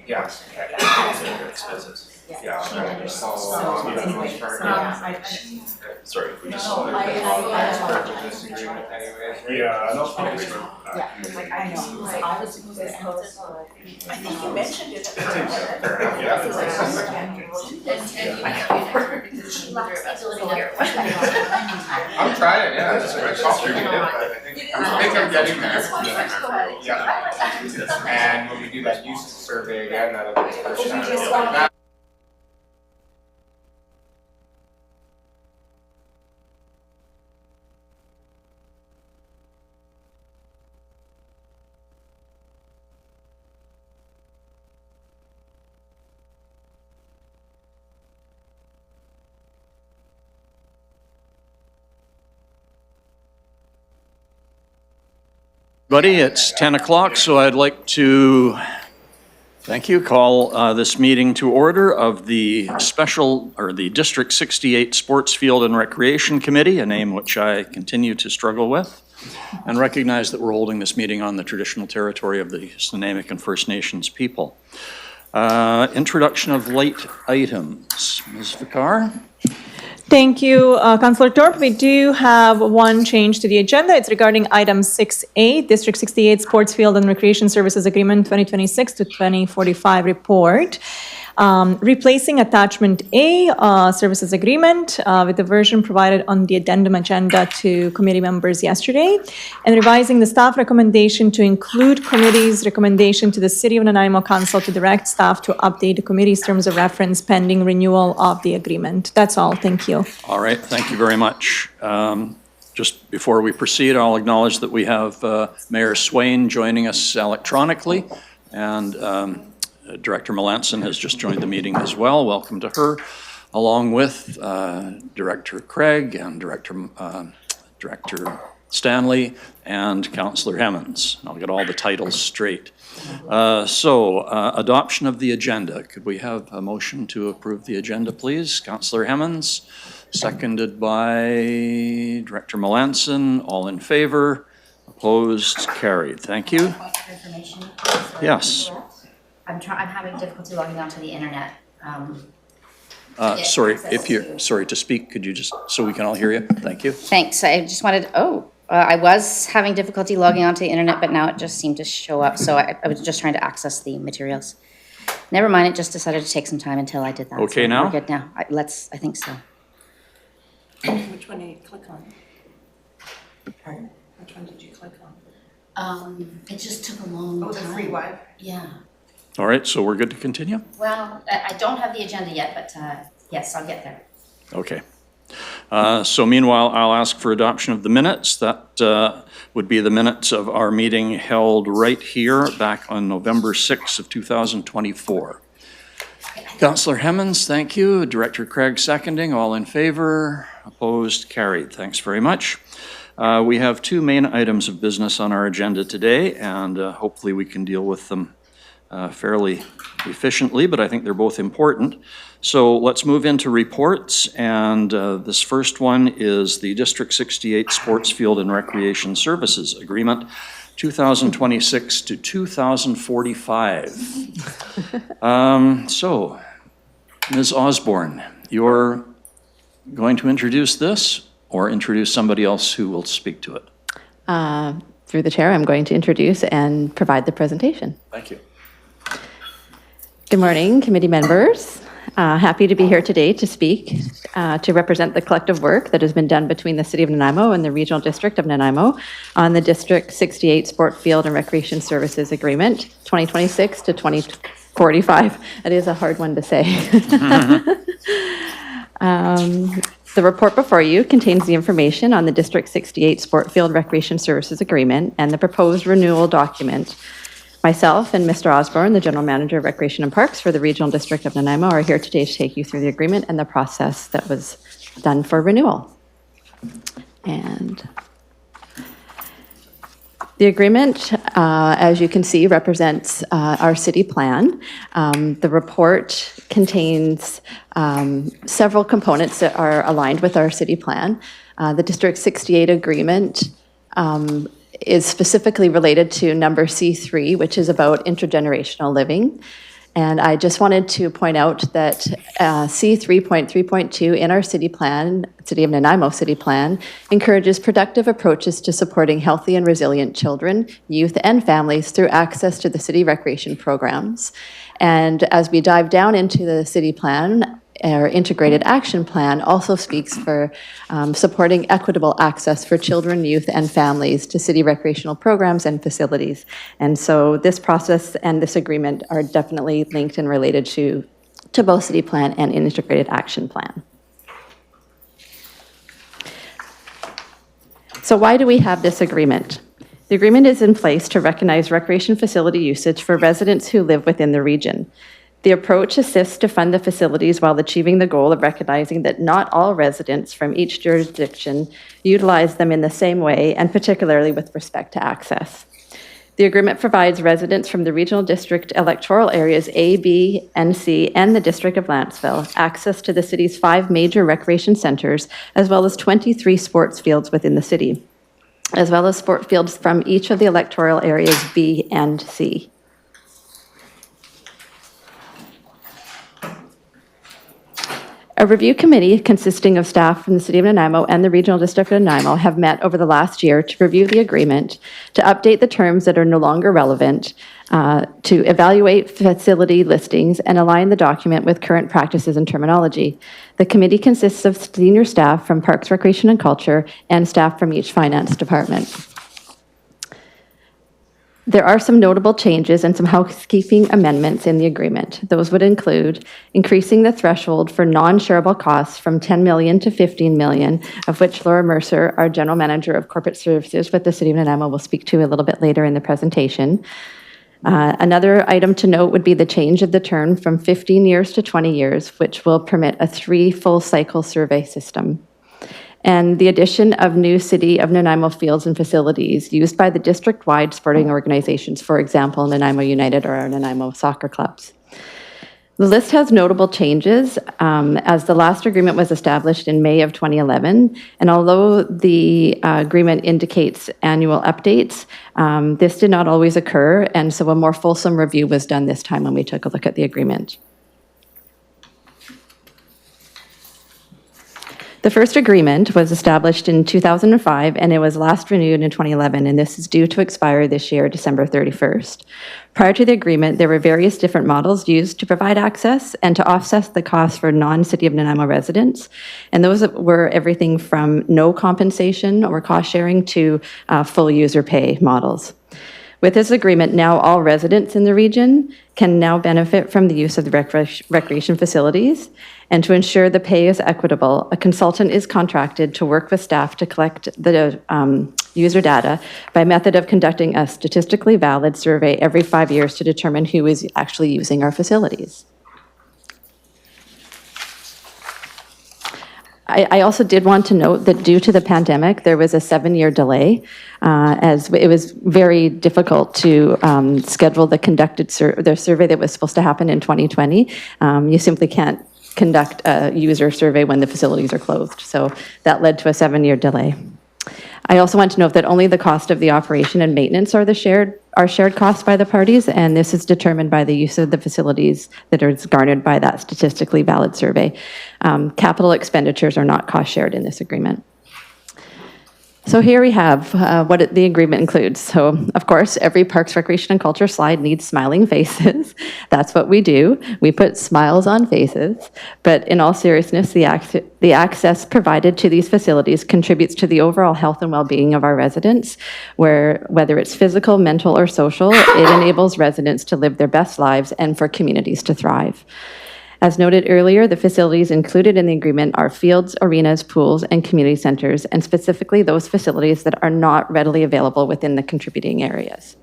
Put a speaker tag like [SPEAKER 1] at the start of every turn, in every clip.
[SPEAKER 1] Yeah. Sorry.
[SPEAKER 2] Yeah, no.
[SPEAKER 3] I know. I was supposed to post.
[SPEAKER 4] I think you mentioned it.
[SPEAKER 1] I'm trying, yeah, it's like complicated, but I think I'm getting there. Yeah. And when we do that usage survey again, that'll be the first time.
[SPEAKER 5] Buddy, it's 10 o'clock, so I'd like to, thank you, call this meeting to order of the the District 68 Sports Field and Recreation Committee, a name which I continue to struggle with, and recognize that we're holding this meeting on the traditional territory of the Snuneymuxw and First Nations people. Introduction of late items. Ms. Vicar?
[SPEAKER 6] Thank you, Councillor Thorpe. We do have one change to the agenda. It's regarding item 6A, District 68 Sports Field and Recreation Services Agreement 2026 to 2045 report. Replacing attachment A, services agreement, with the version provided on the addendum agenda to committee members yesterday, and revising the staff recommendation to include committee's recommendation to the City of Nanaimo Council to direct staff to update the committee's terms of reference pending renewal of the agreement. That's all. Thank you.
[SPEAKER 5] All right, thank you very much. Just before we proceed, I'll acknowledge that we have Mayor Swain joining us electronically, and Director Melanson has just joined the meeting as well. Welcome to her, along with Director Craig and Director Stanley and Councillor Hemmons. I'll get all the titles straight. Adoption of the agenda. Could we have a motion to approve the agenda, please? Councillor Hemmons, seconded by Director Melanson. All in favor? Opposed? Carried. Thank you. Yes.
[SPEAKER 3] I'm having difficulty logging onto the internet.
[SPEAKER 5] Sorry, sorry to speak, could you just, so we can all hear you? Thank you.
[SPEAKER 3] Thanks. I just wanted, I was having difficulty logging onto the internet, but now it just seemed to show up. So I was just trying to access the materials. Never mind, it just decided to take some time until I did that.
[SPEAKER 5] Okay
[SPEAKER 3] so
[SPEAKER 5] now?
[SPEAKER 3] We're good now. I think so.
[SPEAKER 4] Which one did you click on? Pardon? Which one did you click on?
[SPEAKER 3] It just took a long time.
[SPEAKER 4] Oh, the free one?
[SPEAKER 3] Yeah.
[SPEAKER 5] All right, so we're good to continue?
[SPEAKER 3] Well, I don't have the agenda yet, but yes, I'll get there.
[SPEAKER 5] Okay. So meanwhile, I'll ask for adoption of the minutes. That would be the minutes of our meeting held right here back on November 6th of 2024. Councillor Hemmons, thank you. Director Craig seconding. All in favor? Opposed? Carried. Thanks very much. We have two main items of business on our agenda today, and hopefully we can deal with them fairly efficiently, but I think they're both important. So let's move into reports, and this first one is the District 68 Sports Field and Recreation Services Agreement, 2026 to 2045. So, Ms. Osborne, you're going to introduce this or introduce somebody else who will speak to it?
[SPEAKER 7] Through the chair, I'm going to introduce and provide the presentation.
[SPEAKER 5] Thank you.
[SPEAKER 7] Good morning, committee members. Happy to be here today to speak, to represent the collective work that has been done between the City of Nanaimo and the Regional District of Nanaimo on the District 68 Sport Field and Recreation Services Agreement 2026 to 2045. It is a hard one to say. The report before you contains the information on the District 68 Sport Field Recreation Services Agreement and the proposed renewal document. Myself and Mr. Osborne, the General Manager of Recreation and Parks for the Regional District of Nanaimo, are here today to take you through the agreement and the process that was done for renewal. And the agreement, as you can see, represents our city plan. The report contains several components that are aligned with our city plan. The District 68 agreement is specifically related to number C3, which is about intergenerational living. And I just wanted to point out that C3.3.2 in our city plan, City of Nanaimo City Plan, encourages productive approaches to supporting healthy and resilient children, youth, and families through access to the city recreation programs. And as we dive down into the city plan, our integrated action plan also speaks for supporting equitable access for children, youth, and families to city recreational programs and facilities. And so this process and this agreement are definitely linked and related to both city plan and integrated action plan. So why do we have this agreement? The agreement is in place to recognize recreation facility usage for residents who live within the region. The approach assists to fund the facilities while achieving the goal of recognizing that not all residents from each jurisdiction utilize them in the same way, and particularly with respect to access. The agreement provides residents from the regional district electoral areas A, B, and C, and the District of Lantzville access to the city's 5 major recreation centers, as well as 23 sports fields within the city, as well as sport fields from each of the electoral areas B and C. A review committee consisting of staff from the City of Nanaimo and the Regional District of Nanaimo have met over the last year to review the agreement, to update the terms that are no longer relevant, to evaluate facility listings, and align the document with current practices and terminology. The committee consists of senior staff from Parks, Recreation, and Culture and staff from each finance department. There are some notable changes and some housekeeping amendments in the agreement. Those would include increasing the threshold for non-shareable costs from $10 million to $15 million, of which Laura Mercer, our General Manager of Corporate Services with the City of Nanaimo, will speak to a little bit later in the presentation. Another item to note would be the change of the term from 15 years to 20 years, which will permit a 3 full cycle survey system. And the addition of new City of Nanaimo fields and facilities used by the district-wide sporting organizations, for example, Nanaimo United or our Nanaimo soccer clubs. The list has notable changes as the last agreement was established in May of 2011. And although the agreement indicates annual updates, this did not always occur. And so a more fulsome review was done this time when we took a look at the agreement. The first agreement was established in 2005, and it was last renewed in 2011, and this is due to expire this year, December 31st. Prior to the agreement, there were various different models used to provide access and to offset the costs for non-City of Nanaimo residents, and those were everything from no compensation or cost sharing to full user pay models. With this agreement, now all residents in the region can now benefit from the use of the recreation facilities. And to ensure the pay is equitable, a consultant is contracted to work with staff to collect the user data by method of conducting a statistically valid survey every 5 years to determine who is actually using our facilities. I also did want to note that due to the pandemic, there was a 7-year delay, as it was very difficult to schedule the survey that was supposed to happen in 2020. You simply can't conduct a user survey when the facilities are closed. So that led to a 7-year delay. I also want to note that only the cost of the operation and maintenance are shared costs by the parties, and this is determined by the use of the facilities that are garnered by that statistically valid survey. Capital expenditures are not cost shared in this agreement. So here we have what the agreement includes. So, of course, every Parks, Recreation, and Culture slide needs smiling faces. That's what we do. We put smiles on faces. But in all seriousness, the access provided to these facilities contributes to the overall health and well-being of our residents, where whether it's physical, mental, or social, it enables residents to live their best lives and for communities to thrive. As noted earlier, the facilities included in the agreement are fields, arenas, pools, and community centers, and specifically those facilities that are not readily available within the contributing areas.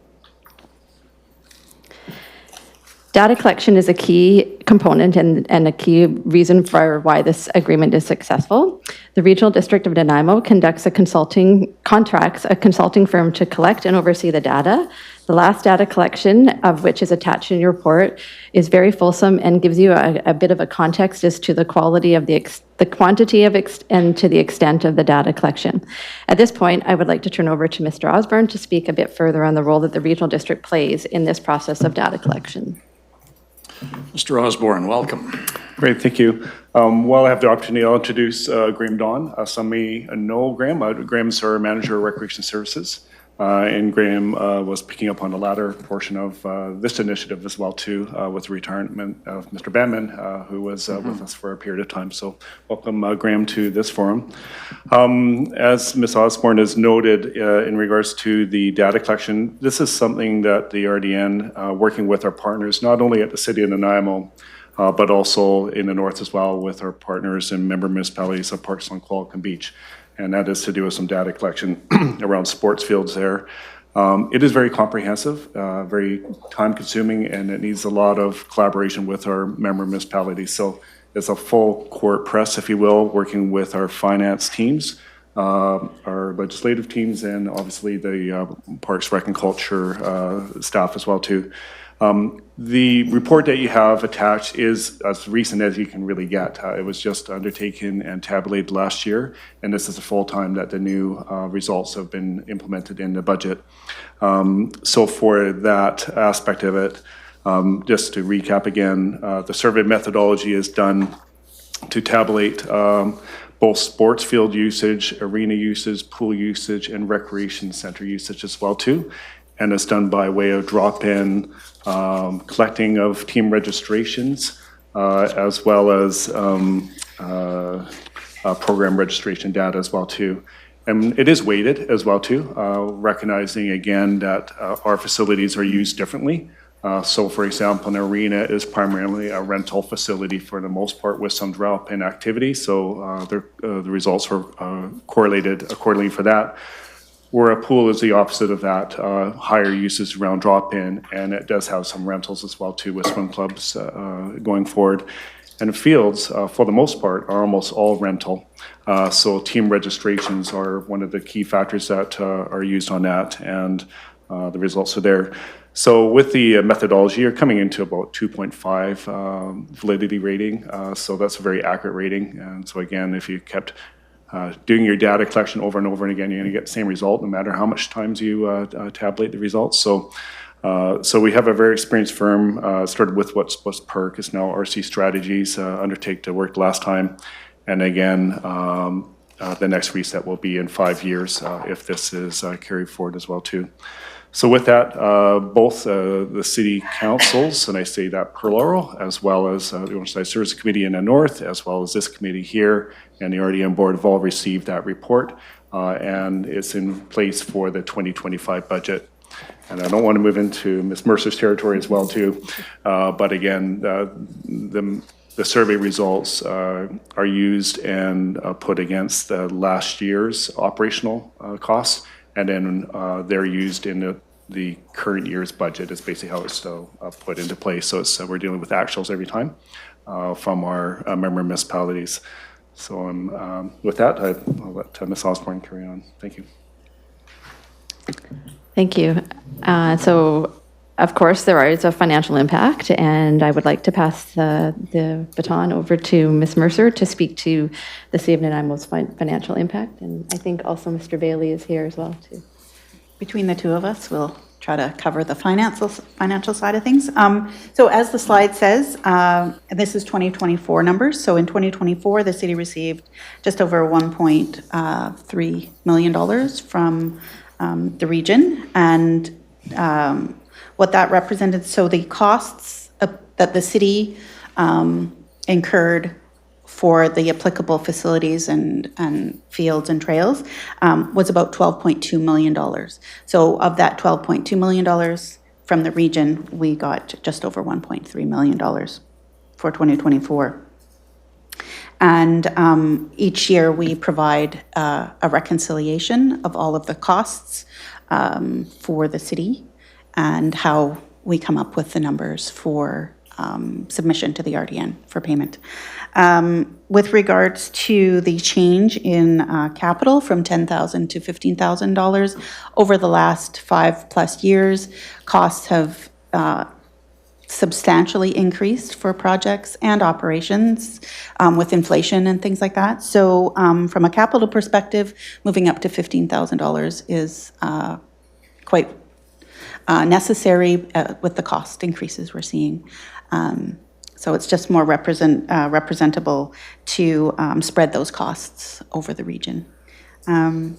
[SPEAKER 7] Data collection is a key component and a key reason for why this agreement is successful. The Regional District of Nanaimo contracts a consulting firm to collect and oversee the data. The last data collection, of which is attached in your report, is very fulsome and gives you a bit of a context as to the quality of the the quantity of and to the extent of the data collection. At this point, I would like to turn over to Mr. Osborne to speak a bit further on the role that the regional district plays in this process of data collection.
[SPEAKER 5] Mr. Osborne, welcome.
[SPEAKER 8] Great, thank you. While I have the opportunity, I'll introduce Graham Dawn. Some may know Graham. Graham's our Manager of Recreation Services. And Graham was picking up on the latter portion of this initiative as well too, with the retirement of Mr. Banman, who was with us for a period of time. So welcome, Graham, to this forum. As Ms. Osborne has noted in regards to the data collection, this is something that the RDN, working with our partners, not only at the City of Nanaimo, but also in the north as well with our partners and member municipalities of Parksville and Qualicum Beach. And that is to do with some data collection around sports fields there. It is very comprehensive, very time consuming, and it needs a lot of collaboration with our member municipalities. So it's a full court press, if you will, working with our finance teams, our legislative teams, and obviously the Parks, Rec and Culture staff as well too. The report that you have attached is as recent as you can really get. It was just undertaken and tabulated last year, and this is the full time that the new results have been implemented in the budget. So for that aspect of it, just to recap again, the survey methodology is done to tabulate both sports field usage, arena usage, pool usage, and recreation center usage as well too. And it's done by way of drop-in collecting of team registrations, as well as program registration data as well too. And it is weighted as well too, recognizing again that our facilities are used differently. So for example, an arena is primarily a rental facility for the most part with some drop-in activity. So the results are correlated accordingly for that. Where a pool is the opposite of that, higher uses around drop-in, and it does have some rentals as well too with swim clubs going forward. And fields, for the most part, are almost all rental. So team registrations are one of the key factors that are used on that, and the results are there. So with the methodology, you're coming into about 2.5 validity rating. So that's a very accurate rating. And so again, if you kept doing your data collection over and over and again, you're going to get the same result no matter how much times you tabulate the results. So we have a very experienced firm, started with what's PERC, is now RC Strategies, undertake the work last time. And again, the next reset will be in 5 years if this is carried forward as well too. So with that, both the city councils, and I say that plural, as well as the Oceanside Services Committee in the north, as well as this committee here, and the RDN board have all received that report, and it's in place for the 2025 budget. And I don't want to move into Ms. Mercer's territory as well too, but again, the survey results are used and put against last year's operational costs, and then they're used in the current year's budget is basically how it's put into place. So we're dealing with actuals every time from our member municipalities. So with that, I'll let Ms. Osborne carry on. Thank you.
[SPEAKER 7] Thank you. So, of course, there is a financial impact, and I would like to pass the baton over to Ms. Mercer to speak to the City of Nanaimo's financial impact, and I think also Mr. Bailey is here as well, too.
[SPEAKER 4] Between the two of us, we'll try to cover the financial side of things. So as the slide says, this is 2024 numbers. So in 2024, the city received just over $1.3 million from the region, and what that represented, so the costs that the city incurred for the applicable facilities and fields and trails was about $12.2 million. So of that $12.2 million from the region, we got just over $1.3 million for 2024. And each year we provide a reconciliation of all of the costs for the city and how we come up with the numbers for submission to the RDN for payment. With regards to the change in capital from $10,000 to $15,000 over the last 5+ years, costs have substantially increased for projects and operations with inflation and things like that. So from a capital perspective, moving up to $15,000 is quite necessary with the cost increases we're seeing. So it's just more representable to spread those costs over the region. And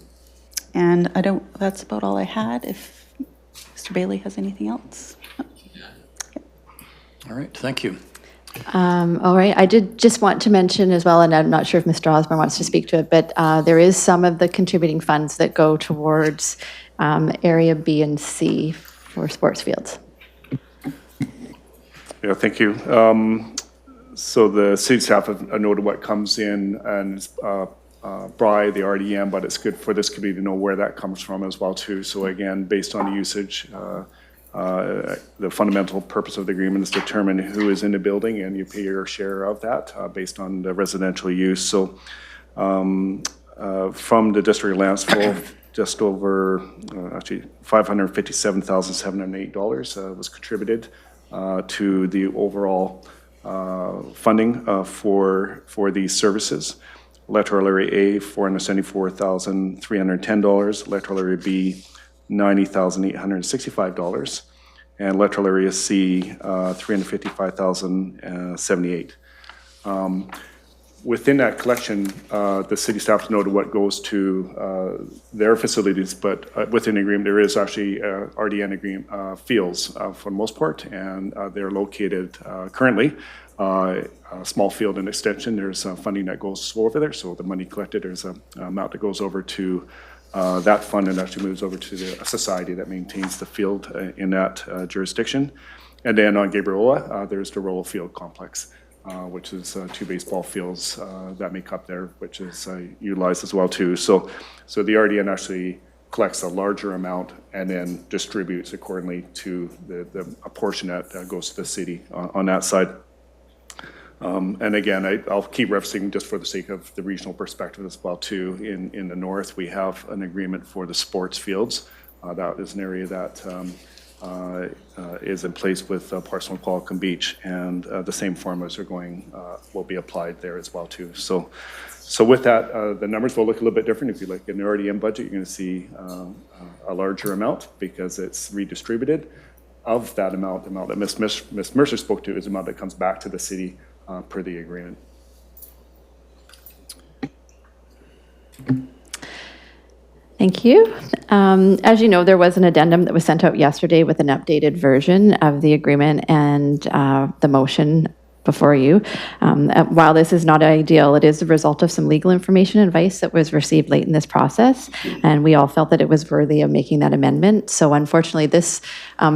[SPEAKER 4] that's about all I had. If Mr. Bailey has anything else.
[SPEAKER 5] All right, thank you.
[SPEAKER 7] All right, I did just want to mention as well, and I'm not sure if Mr. Osborne wants to speak to it, but there is some of the contributing funds that go towards area B and C for sports fields.
[SPEAKER 8] Yeah, thank you. So the city staff have noted what comes in and by the RDM, but it's good for this committee to know where that comes from as well too. So again, based on the usage, the fundamental purpose of the agreement is to determine who is in the building, and you pay your share of that based on the residential use. So from the district of Lanceville, just over actually $557,708 was contributed to the overall funding for these services. Electoral area A, $474,310. Electoral area B, $90,865. And electoral area C, $355,078. Within that collection, the city staff noted what goes to their facilities, but within the agreement, there is actually RDN agreement fields for the most part, and they're located currently a small field and extension. There's funding that goes over there, so the money collected, there's an amount that goes over to that fund and actually moves over to the society that maintains the field in that jurisdiction. And then on Gabriola, there's the Rollo Field Complex, which is 2 baseball fields that make up there, which is utilized as well too. So the RDN actually collects a larger amount and then distributes accordingly to a portion that goes to the city on that side. And again, I'll keep referencing just for the sake of the regional perspective as well too. In the north, we have an agreement for the sports fields. That is an area that is in place with Parson Qualicum Beach, and the same formulas will be applied there as well too. So with that, the numbers will look a little bit different. If you look in the RDM budget, you're going to see a larger amount because it's redistributed. Of that amount, the amount that Ms. Mercer spoke to is the amount that comes back to the city per the agreement.
[SPEAKER 7] Thank you. As you know, there was an addendum that was sent out yesterday with an updated version of the agreement and the motion before you. While this is not ideal, it is the result of some legal information and advice that was received late in this process, and we all felt that it was worthy of making that amendment. So unfortunately, this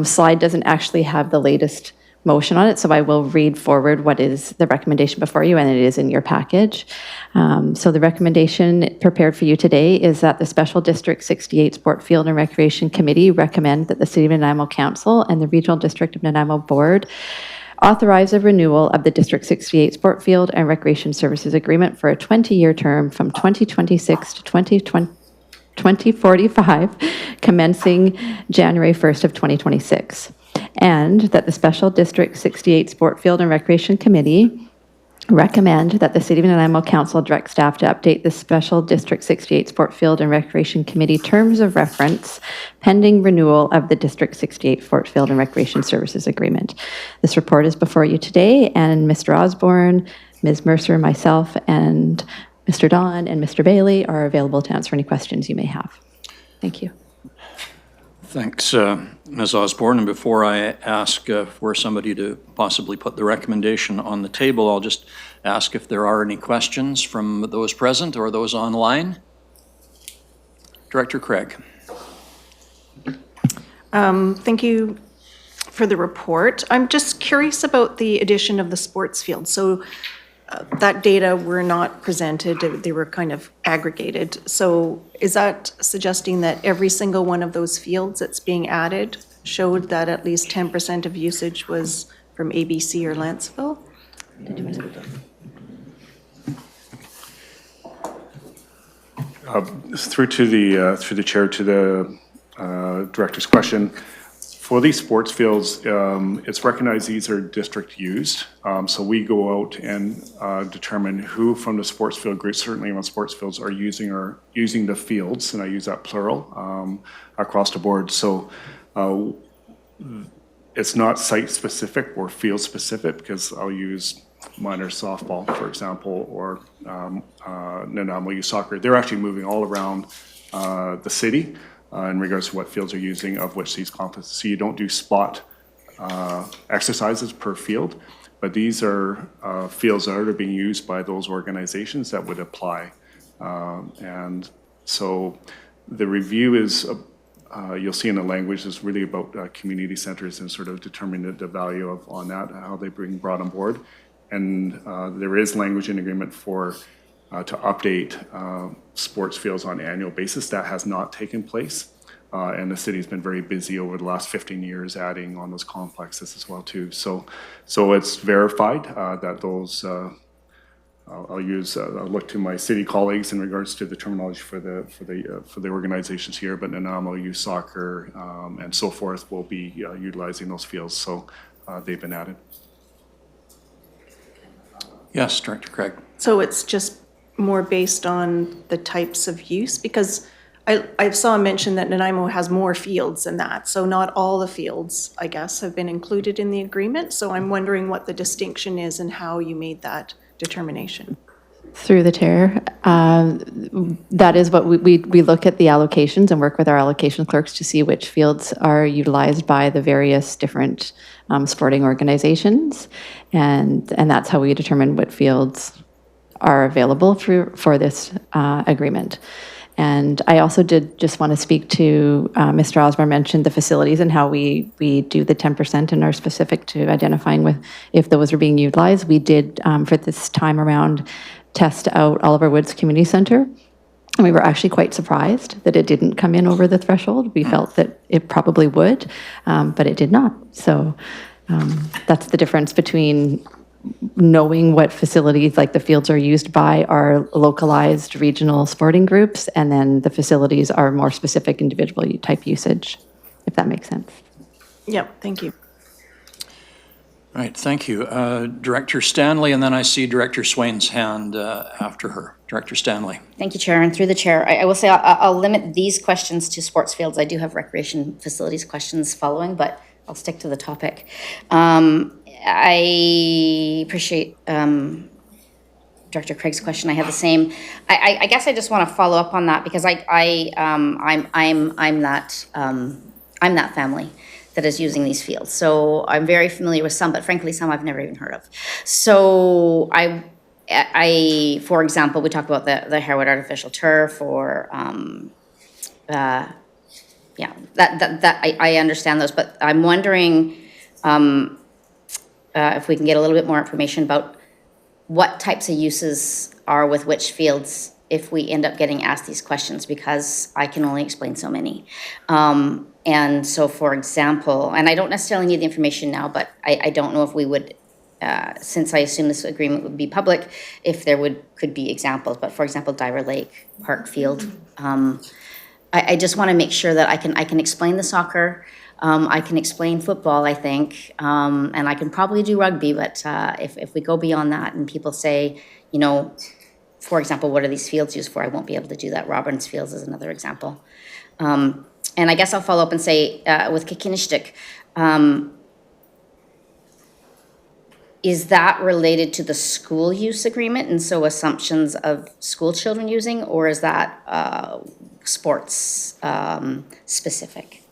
[SPEAKER 7] slide doesn't actually have the latest motion on it, so I will read forward what is the recommendation before you, and it is in your package. So the recommendation prepared for you today is that the Special District 68 Sport Field and Recreation Committee recommend that the City of Nanaimo Council and the Regional District of Nanaimo Board authorize a renewal of the District 68 Sport Field and Recreation Services Agreement for a 20-year term from 2026 to 2045, commencing January 1st of 2026. And that the Special District 68 Sport Field and Recreation Committee recommend that the City of Nanaimo Council direct staff to update the Special District 68 Sport Field and Recreation Committee terms of reference pending renewal of the District 68 Sport Field and Recreation Services Agreement. This report is before you today, and Mr. Osborne, Ms. Mercer, myself, and Mr. Don and Mr. Bailey are available to answer any questions you may have. Thank you.
[SPEAKER 5] Thanks, Ms. Osborne. And before I ask for somebody to possibly put the recommendation on the table, I'll just ask if there are any questions from those present or those online. Director Craig.
[SPEAKER 9] Thank you for the report. I'm just curious about the addition of the sports field. So that data were not presented, they were kind of aggregated. So is that suggesting that every single one of those fields that's being added showed that at least 10% of usage was from ABC or Lanceville?
[SPEAKER 8] Through the chair to the director's question, For these sports fields, it's recognized these are district used. So we go out and determine who from the sports field group, certainly on sports fields, are using the fields, and I use that plural, across the board. So it's not site specific or field specific, because I'll use minor softball, for example, or Nanaimo youth soccer. They're actually moving all around the city in regards to what fields are using, of which these complexes. So you don't do spot exercises per field, but these are fields that are being used by those organizations that would apply. And so the review is, you'll see in the language, is really about community centers and sort of determining the value of on that, how they bring brought on board. And there is language in agreement for to update sports fields on an annual basis. That has not taken place. And the city's been very busy over the last 15 years adding on those complexes as well too. So it's verified that those, I'll look to my city colleagues in regards to the terminology for the organizations here, but Nanaimo Youth Soccer and so forth will be utilizing those fields. So they've been added.
[SPEAKER 5] Yes, Director Craig.
[SPEAKER 9] So it's just more based on the types of use? Because I saw mention that Nanaimo has more fields than that, so not all the fields, I guess, have been included in the agreement. So I'm wondering what the distinction is and how you made that determination.
[SPEAKER 7] Through the chair, that is what we look at the allocations and work with our allocation clerks to see which fields are utilized by the various different sporting organizations, and that's how we determine what fields are available for this agreement. And I also did just want to speak to Mr. Osborne mentioned the facilities and how we do the 10% and are specific to identifying with if those are being utilized. We did, for this time around, test out Oliver Woods Community Center. And we were actually quite surprised that it didn't come in over the threshold. We felt that it probably would, but it did not. So that's the difference between knowing what facilities, like the fields, are used by our localized regional sporting groups, and then the facilities are more specific individual type usage, if that makes sense.
[SPEAKER 9] Yep, thank you.
[SPEAKER 5] All right, thank you. Director Stanley, and then I see Director Swain's hand after her. Director Stanley.
[SPEAKER 3] Thank you, Chair. And through the Chair, I will say I'll limit these questions to sports fields. I do have recreation facilities questions following, but I'll stick to the topic. I appreciate Director Craig's question. I have the same. I guess I just want to follow up on that because I'm that family that is using these fields. So I'm very familiar with some, but frankly, some I've never even heard of. So I for example, we talked about the Harewood artificial turf, or yeah, that I understand those, but I'm wondering if we can get a little bit more information about what types of uses are with which fields if we end up getting asked these questions, because I can only explain so many. And so, for example, and I don't necessarily need the information now, but I don't know if we would, since I assume this agreement would be public, if there could be examples. But for example, Diver Lake Park Field, I just want to make sure that I can explain the soccer. I can explain football, I think, and I can probably do rugby, but if we go beyond that and people say, you know, for example, what are these fields used for? I won't be able to do that. Robbins Fields is another example. And I guess I'll follow up and say, with Kakinishtik, is that related to the school use agreement, and so assumptions of school children using, or is that sports specific?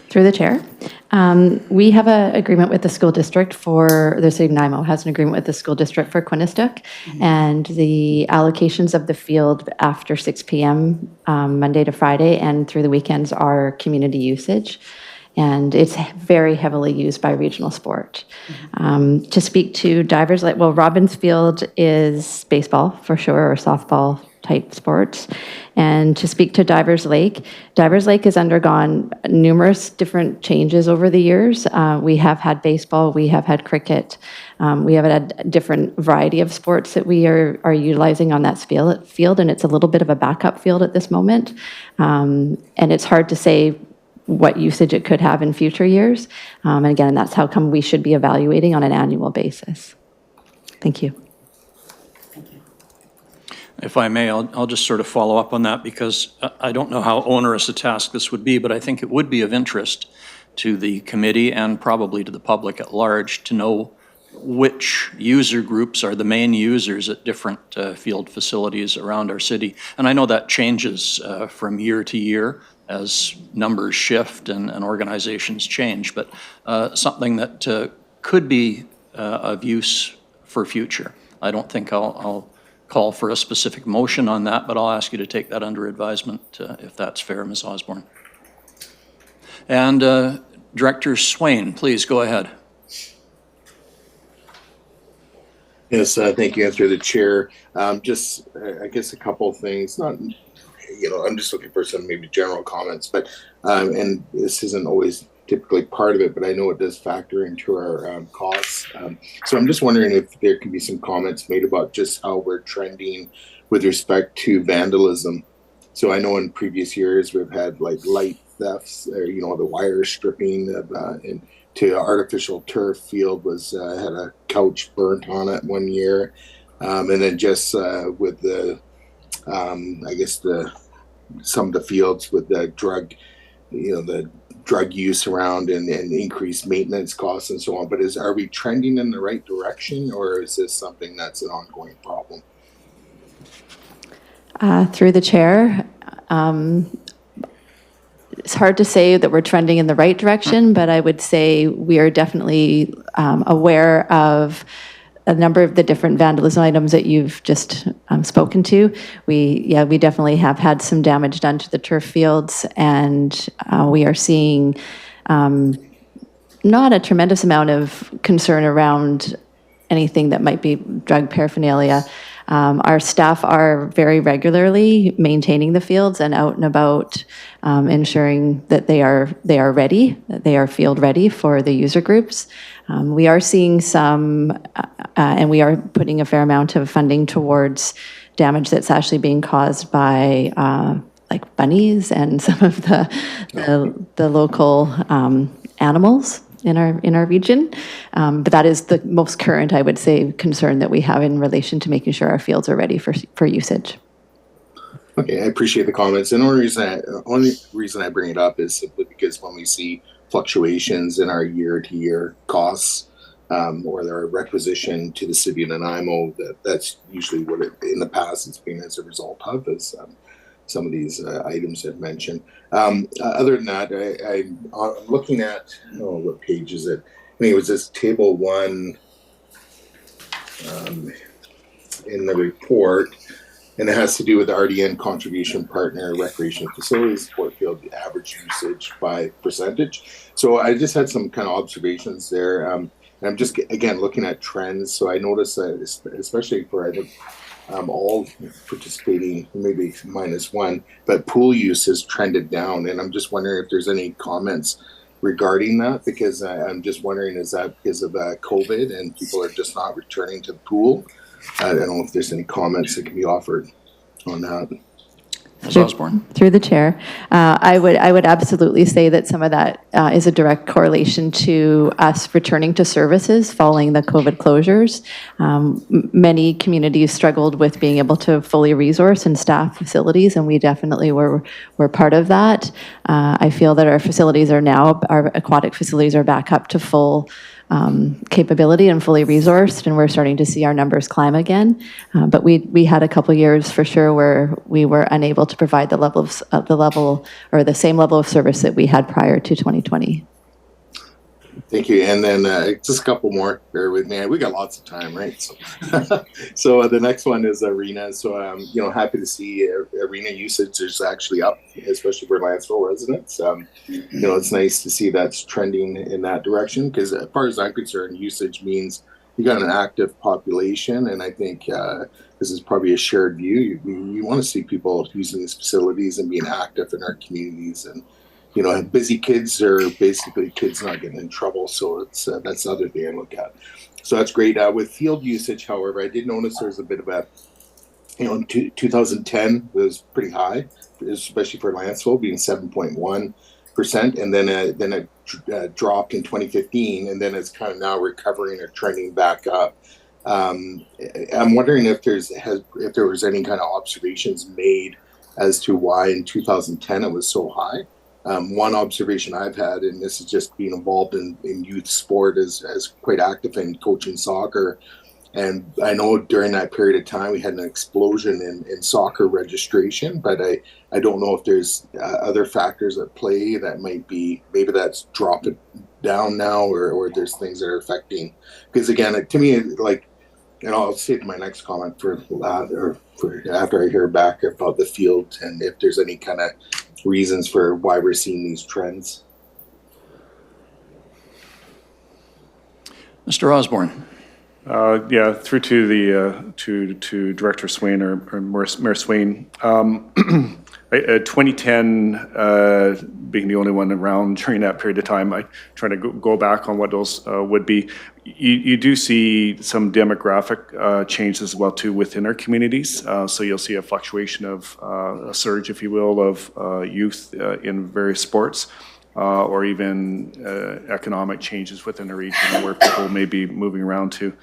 [SPEAKER 7] Through the chair, we have an agreement with the school district for, the city of Nanaimo has an agreement with the school district for Quinnipiac, and the allocations of the field after 6 p.m. Monday to Friday and through the weekends are community usage, and it's very heavily used by regional sport. To speak to Divers Lake, well, Robbins Field is baseball for sure, or softball type sports. And to speak to Divers Lake has undergone numerous different changes over the years. We have had baseball, we have had cricket, We have a different variety of sports that we are utilizing on that field, and it's a little bit of a backup field at this moment. And it's hard to say what usage it could have in future years. And again, that's how come we should be evaluating on an annual basis. Thank you.
[SPEAKER 5] If I may, I'll just sort of follow up on that because I don't know how onerous a task this would be, but I think it would be of interest to the committee and probably to the public at large to know which user groups are the main users at different field facilities around our city. And I know that changes from year to year as numbers shift and organizations change, but something that could be of use for future. I don't think I'll call for a specific motion on that, but I'll ask you to take that under advisement if that's fair, Ms. Osborne. And Director Swain, please go ahead.
[SPEAKER 10] Yes, thank you, through the chair. Just, I guess a couple of things, not, I'm just looking for some maybe general comments, but, and this isn't always typically part of it, but I know it does factor into our costs. So I'm just wondering if there can be some comments made about just how we're trending with respect to vandalism. So I know in previous years we've had like light thefts, or, the wire stripping to artificial turf field was had a couch burnt on it one year, and then just with the I guess some of the fields with the drug, the drug use around and increased maintenance costs and so on. But are we trending in the right direction, or is this something that's an ongoing problem?
[SPEAKER 7] Through the chair, it's hard to say that we're trending in the right direction, but I would say we are definitely aware of a number of the different vandalism items that you've just spoken to. We definitely have had some damage done to the turf fields, and we are seeing not a tremendous amount of concern around anything that might be drug paraphernalia. Our staff are very regularly maintaining the fields and out and about, ensuring that they are ready, that they are field ready for the user groups. We are seeing some, and we are putting a fair amount of funding towards damage that's actually being caused by like bunnies and some of the local animals in our region. But that is the most current, I would say, concern that we have in relation to making sure our fields are ready for usage.
[SPEAKER 10] Okay, I appreciate the comments. And the only reason I bring it up is simply because when we see fluctuations in our year-to-year costs, or their requisition to the city of Nanaimo, that's usually what in the past it's been as a result of, as some of these items I've mentioned. Other than that, I'm looking at, what page is it? I think it was this table 1 in the report, and it has to do with the RDN contribution partner recreation facilities sport field average usage by percentage. So I just had some kind of observations there. And I'm just, again, looking at trends. So I noticed that, especially for, I think, all participating, maybe -1, but pool use has trended down. And I'm just wondering if there's any comments regarding that, because I'm just wondering, is that because of COVID and people are just not returning to the pool? I don't know if there's any comments that can be offered on that.
[SPEAKER 5] Ms. Osborne?
[SPEAKER 7] Through the chair, I would absolutely say that some of that is a direct correlation to us returning to services following the COVID closures. Many communities struggled with being able to fully resource and staff facilities, and we definitely were part of that. I feel that our aquatic facilities are back up to full capability and fully resourced, and we're starting to see our numbers climb again. But we had a couple years for sure where we were unable to provide the same level of service that we had prior to 2020.
[SPEAKER 10] Thank you. And then just a couple more, bear with me. We got lots of time, right? So the next one is arena. So happy to see arena usage is actually up, especially for Lanceville residents. It's nice to see that's trending in that direction, because as far as I'm concerned, usage means you got an active population, and I think this is probably a shared view. You want to see people using these facilities and being active in our communities, and busy kids are basically kids not getting in trouble. So that's the other thing I look at. So that's great. With field usage, however, I did notice there's a bit of a, in 2010 was pretty high, especially for Lanceville, being 7.1%, and then it dropped in 2015, and then it's kind of now recovering or trending back up. I'm wondering if there was any kind of observations made as to why in 2010 it was so high. One observation I've had, and this is just being involved in youth sport as quite active in coaching soccer. And I know during that period of time we had an explosion in soccer registration, but I don't know if there's other factors at play that might be, maybe that's dropping down now, or there's things that are affecting. Because again, to me, like, and I'll say it in my next comment for after I hear back about the field and if there's any kind of reasons for why we're seeing these trends.
[SPEAKER 5] Mr. Osborne.
[SPEAKER 8] Yeah, through to the to Director Swain or Mayor Swain. 2010 being the only one around during that period of time, I try to go back on what those would be. You do see some demographic changes as well too within our communities. So you'll see a fluctuation of a surge, if you will, of youth in various sports. Or even economic changes within the region where people may be moving around to.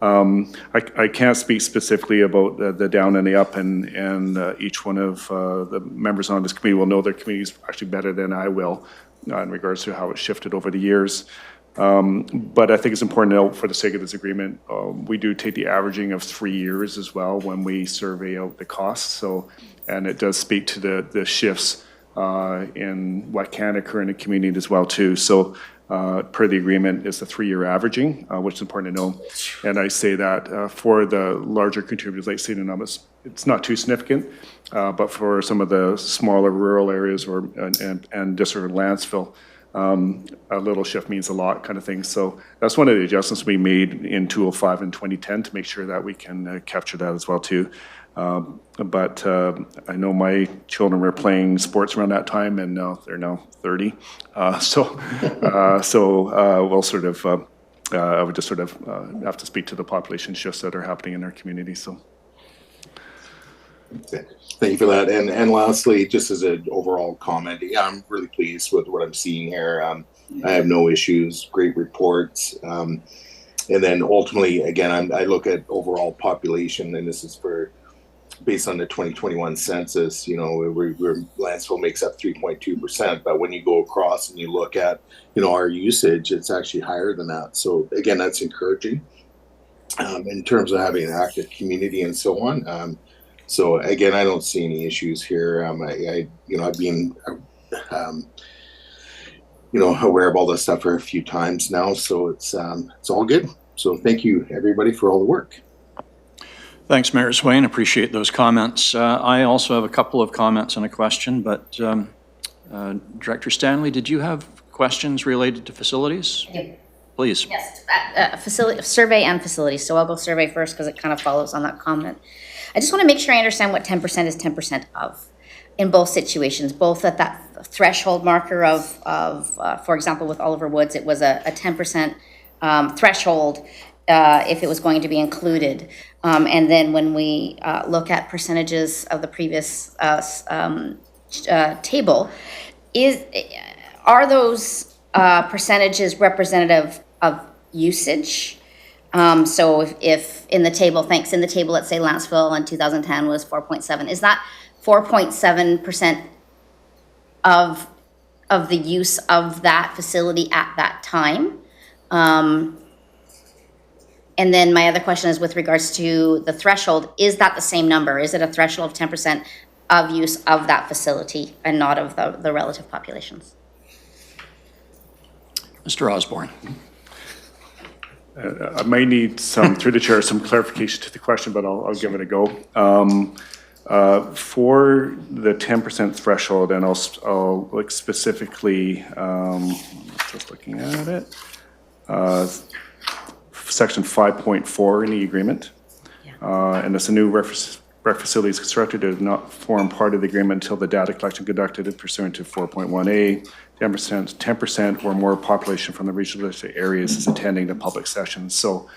[SPEAKER 8] I can't speak specifically about the down and the up, and each one of the members on this committee will know their communities actually better than I will in regards to how it's shifted over the years. But I think it's important to note, for the sake of this agreement, we do take the averaging of 3 years as well when we survey out the costs. So, and it does speak to the shifts in what can occur in the community as well too. So per the agreement, it's a 3-year averaging, which is important to know. And I say that for the larger contributors like St. Anubis, it's not too significant, but for some of the smaller rural areas and District of Lanceville, a little shift means a lot, kind of thing. So that's one of the adjustments we made in 205 and 2010 to make sure that we can capture that as well too. But I know my children were playing sports around that time, and they're now 30. So we'll sort of, I would just sort of have to speak to the population shifts that are happening in our community. So.
[SPEAKER 10] Thank you for that. And lastly, just as an overall comment, yeah, I'm really pleased with what I'm seeing here. I have no issues, great reports. And then ultimately, again, I look at overall population, and this is based on the 2021 census. You know, Lanceville makes up 3.2%, but when you go across and you look at, our usage, it's actually higher than that. So again, that's encouraging in terms of having an active community and so on. So again, I don't see any issues here. I've been, aware of all this stuff for a few times now, so it's all good. So thank you, everybody, for all the work.
[SPEAKER 5] Thanks, Mayor Swain. Appreciate those comments. I also have a couple of comments and a question, but Director Stanley, did you have questions related to facilities?
[SPEAKER 3] Yeah.
[SPEAKER 5] Please.
[SPEAKER 3] Yes, survey and facilities. So I'll go survey first because it kind of follows on that comment. I just want to make sure I understand what 10% is 10% of in both situations, both at that threshold marker of for example, with Oliver Woods, it was a 10% threshold if it was going to be included. And then when we look at percentages of the previous table, are those percentages representative of usage? So if in the table, let's say Lanceville in 2010 was 4.7, is that 4.7% of the use of that facility at that time? And then my other question is with regards to the threshold, is that the same number? Is it a threshold of 10% of use of that facility and not of the relative populations?
[SPEAKER 5] Mr. Osborne.
[SPEAKER 8] I might need through the chair, some clarification to the question, but I'll give it a go. For the 10% threshold, and I'll look specifically, just looking at it, section 5.4 in the agreement, and it's a new rec facilities constructed do not form part of the agreement until the data collection conducted pursuant to 4.1A. 10% or more population from the regional district areas is attending the public sessions. So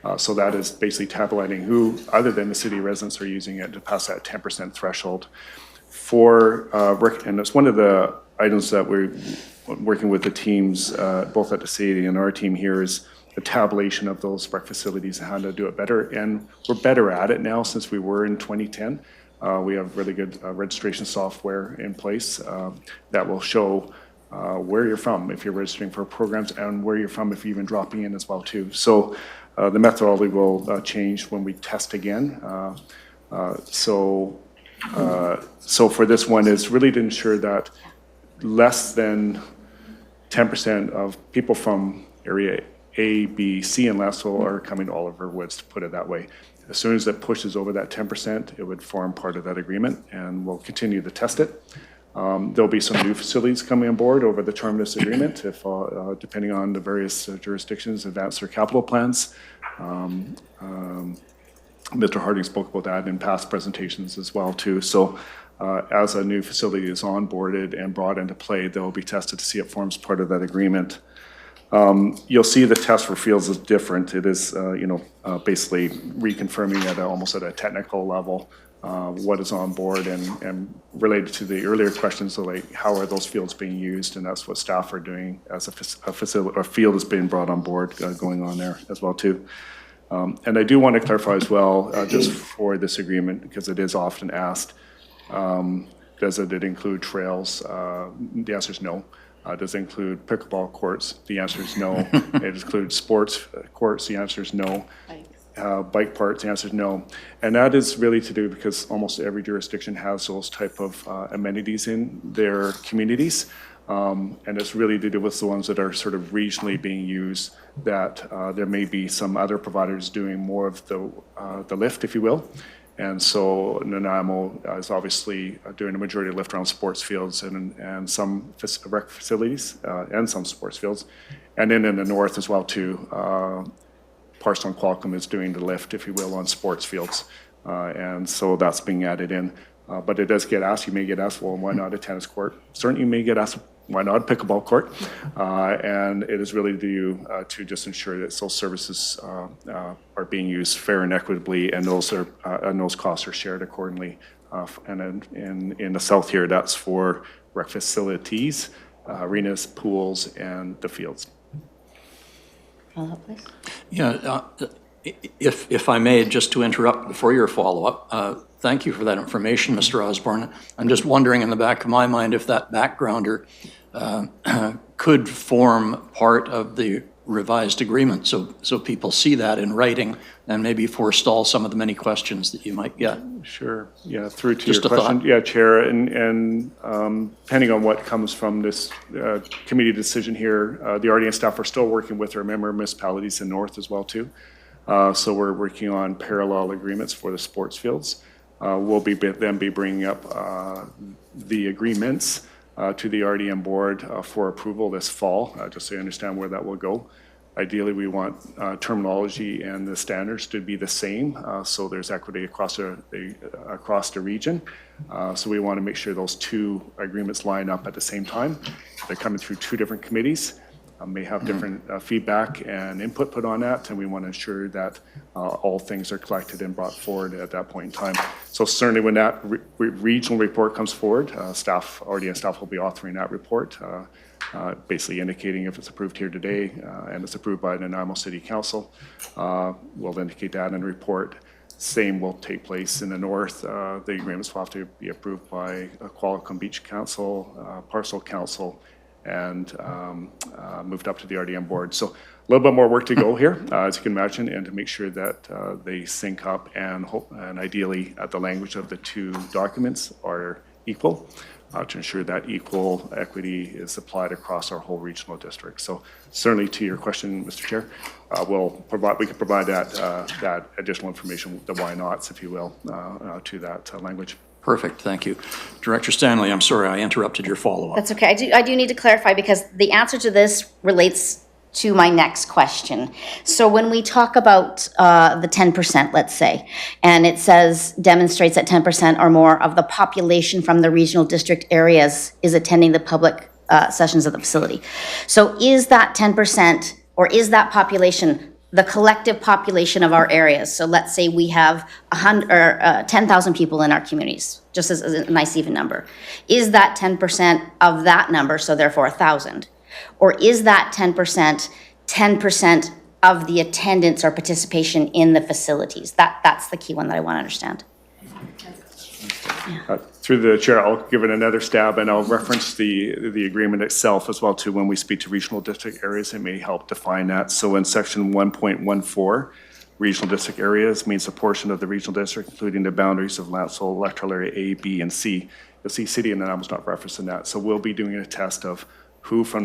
[SPEAKER 8] that is basically tabulating who, other than the city residents, are using it to pass that 10% threshold. And it's one of the items that we're working with the teams, both at the city and our team here, is the tabulation of those rec facilities and how to do it better. And we're better at it now since we were in 2010. We have really good registration software in place that will show where you're from if you're registering for programs, and where you're from if you're even dropping in as well too. So the methodology will change when we test again. So for this one, is really to ensure that less than 10% of people from area A, B, C, and Lesto are coming to Oliver Woods, to put it that way. As soon as it pushes over that 10%, it would form part of that agreement, and we'll continue to test it. There'll be some new facilities coming on board over the term of this agreement, if depending on the various jurisdictions advance their capital plans. Mr. Harding spoke about that in past presentations as well too. So as a new facility is onboarded and brought into play, they'll be tested to see if it forms part of that agreement. You'll see the test for fields is different. It is, basically reconfirming almost at a technical level what is on board, and related to the earlier questions, so like how are those fields being used, and that's what staff are doing as a facility, or field is being brought on board going on there as well too. And I do want to clarify as well, just for this agreement, because it is often asked, does it include trails? The answer is no. Does it include pickleball courts? The answer is no. It includes sports courts? The answer is no. Bike parks? The answer is no. And that is really to do because almost every jurisdiction has those type of amenities in their communities. And it's really to do with the ones that are sort of regionally being used, that there may be some other providers doing more of the lift, if you will. And so Nanaimo is obviously doing a majority of lift around sports fields and some rec facilities and some sports fields. And then in the north as well too, Parcel and Qualcomm is doing the lift, if you will, on sports fields. And so that's being added in. But it does get asked, you may get asked, well, why not a tennis court? Certainly you may get asked, why not a pickleball court? And it is really to just ensure that those services are being used fair and equitably, and those costs are shared accordingly. And in the south here, that's for rec facilities, arenas, pools, and the fields.
[SPEAKER 3] Follow-up, please.
[SPEAKER 5] Yeah, if I may, just to interrupt before your follow-up, thank you for that information, Mr. Osborne. I'm just wondering in the back of my mind if that backgrounder could form part of the revised agreement, so people see that in writing and maybe forestall some of the many questions that you might get.
[SPEAKER 8] Sure. Yeah, through to
[SPEAKER 5] Just
[SPEAKER 8] your
[SPEAKER 5] a
[SPEAKER 8] question.
[SPEAKER 5] thought.
[SPEAKER 8] Yeah, Chair, and depending on what comes from this committee decision here, the RDN staff are still working with our member municipalities in North as well too. So we're working on parallel agreements for the sports fields. We'll be bringing up the agreements to the RDM board for approval this fall, just so you understand where that will go. Ideally, we want terminology and the standards to be the same, so there's equity across the region. So we want to make sure those two agreements line up at the same time. They're coming through two different committees. May have different feedback and input put on that, and we want to ensure that all things are collected and brought forward at that point in time. So certainly when that regional report comes forward, RDN staff will be authoring that report, basically indicating if it's approved here today and it's approved by the Nanaimo City Council, we'll indicate that in the report. Same will take place in the north. The agreements will have to be approved by Qualicum Beach Council, Parcel Council, and moved up to the RDM board. So a little bit more work to go here, as you can imagine, and to make sure that they sync up and ideally the language of the two documents are equal, to ensure that equal equity is applied across our whole regional district. So certainly to your question, Mr. Chair, we can provide that additional information, the why nots, if you will, to that language.
[SPEAKER 5] Perfect, thank you. Director Stanley, I'm sorry I interrupted your follow-up.
[SPEAKER 3] That's okay. I do need to clarify, because the answer to this relates to my next question. So when we talk about the 10%, let's say, and it says demonstrates that 10% or more of the population from the regional district areas is attending the public sessions of the facility. So is that 10% or is that population the collective population of our areas? So let's say we have 10,000 people in our communities, just as a nice even number. Is that 10% of that number, so therefore 1,000? Or is that 10% of the attendance or participation in the facilities? That's the key one that I want to understand.
[SPEAKER 8] Through the chair, I'll give it another stab, and I'll reference the agreement itself as well too. When we speak to regional district areas, it may help define that. So in section 1.14, regional district areas means a portion of the regional district, including the boundaries of so electoral area A, B, and C. You'll see city and Nanaimo's not referenced in that. So we'll be doing a test of who from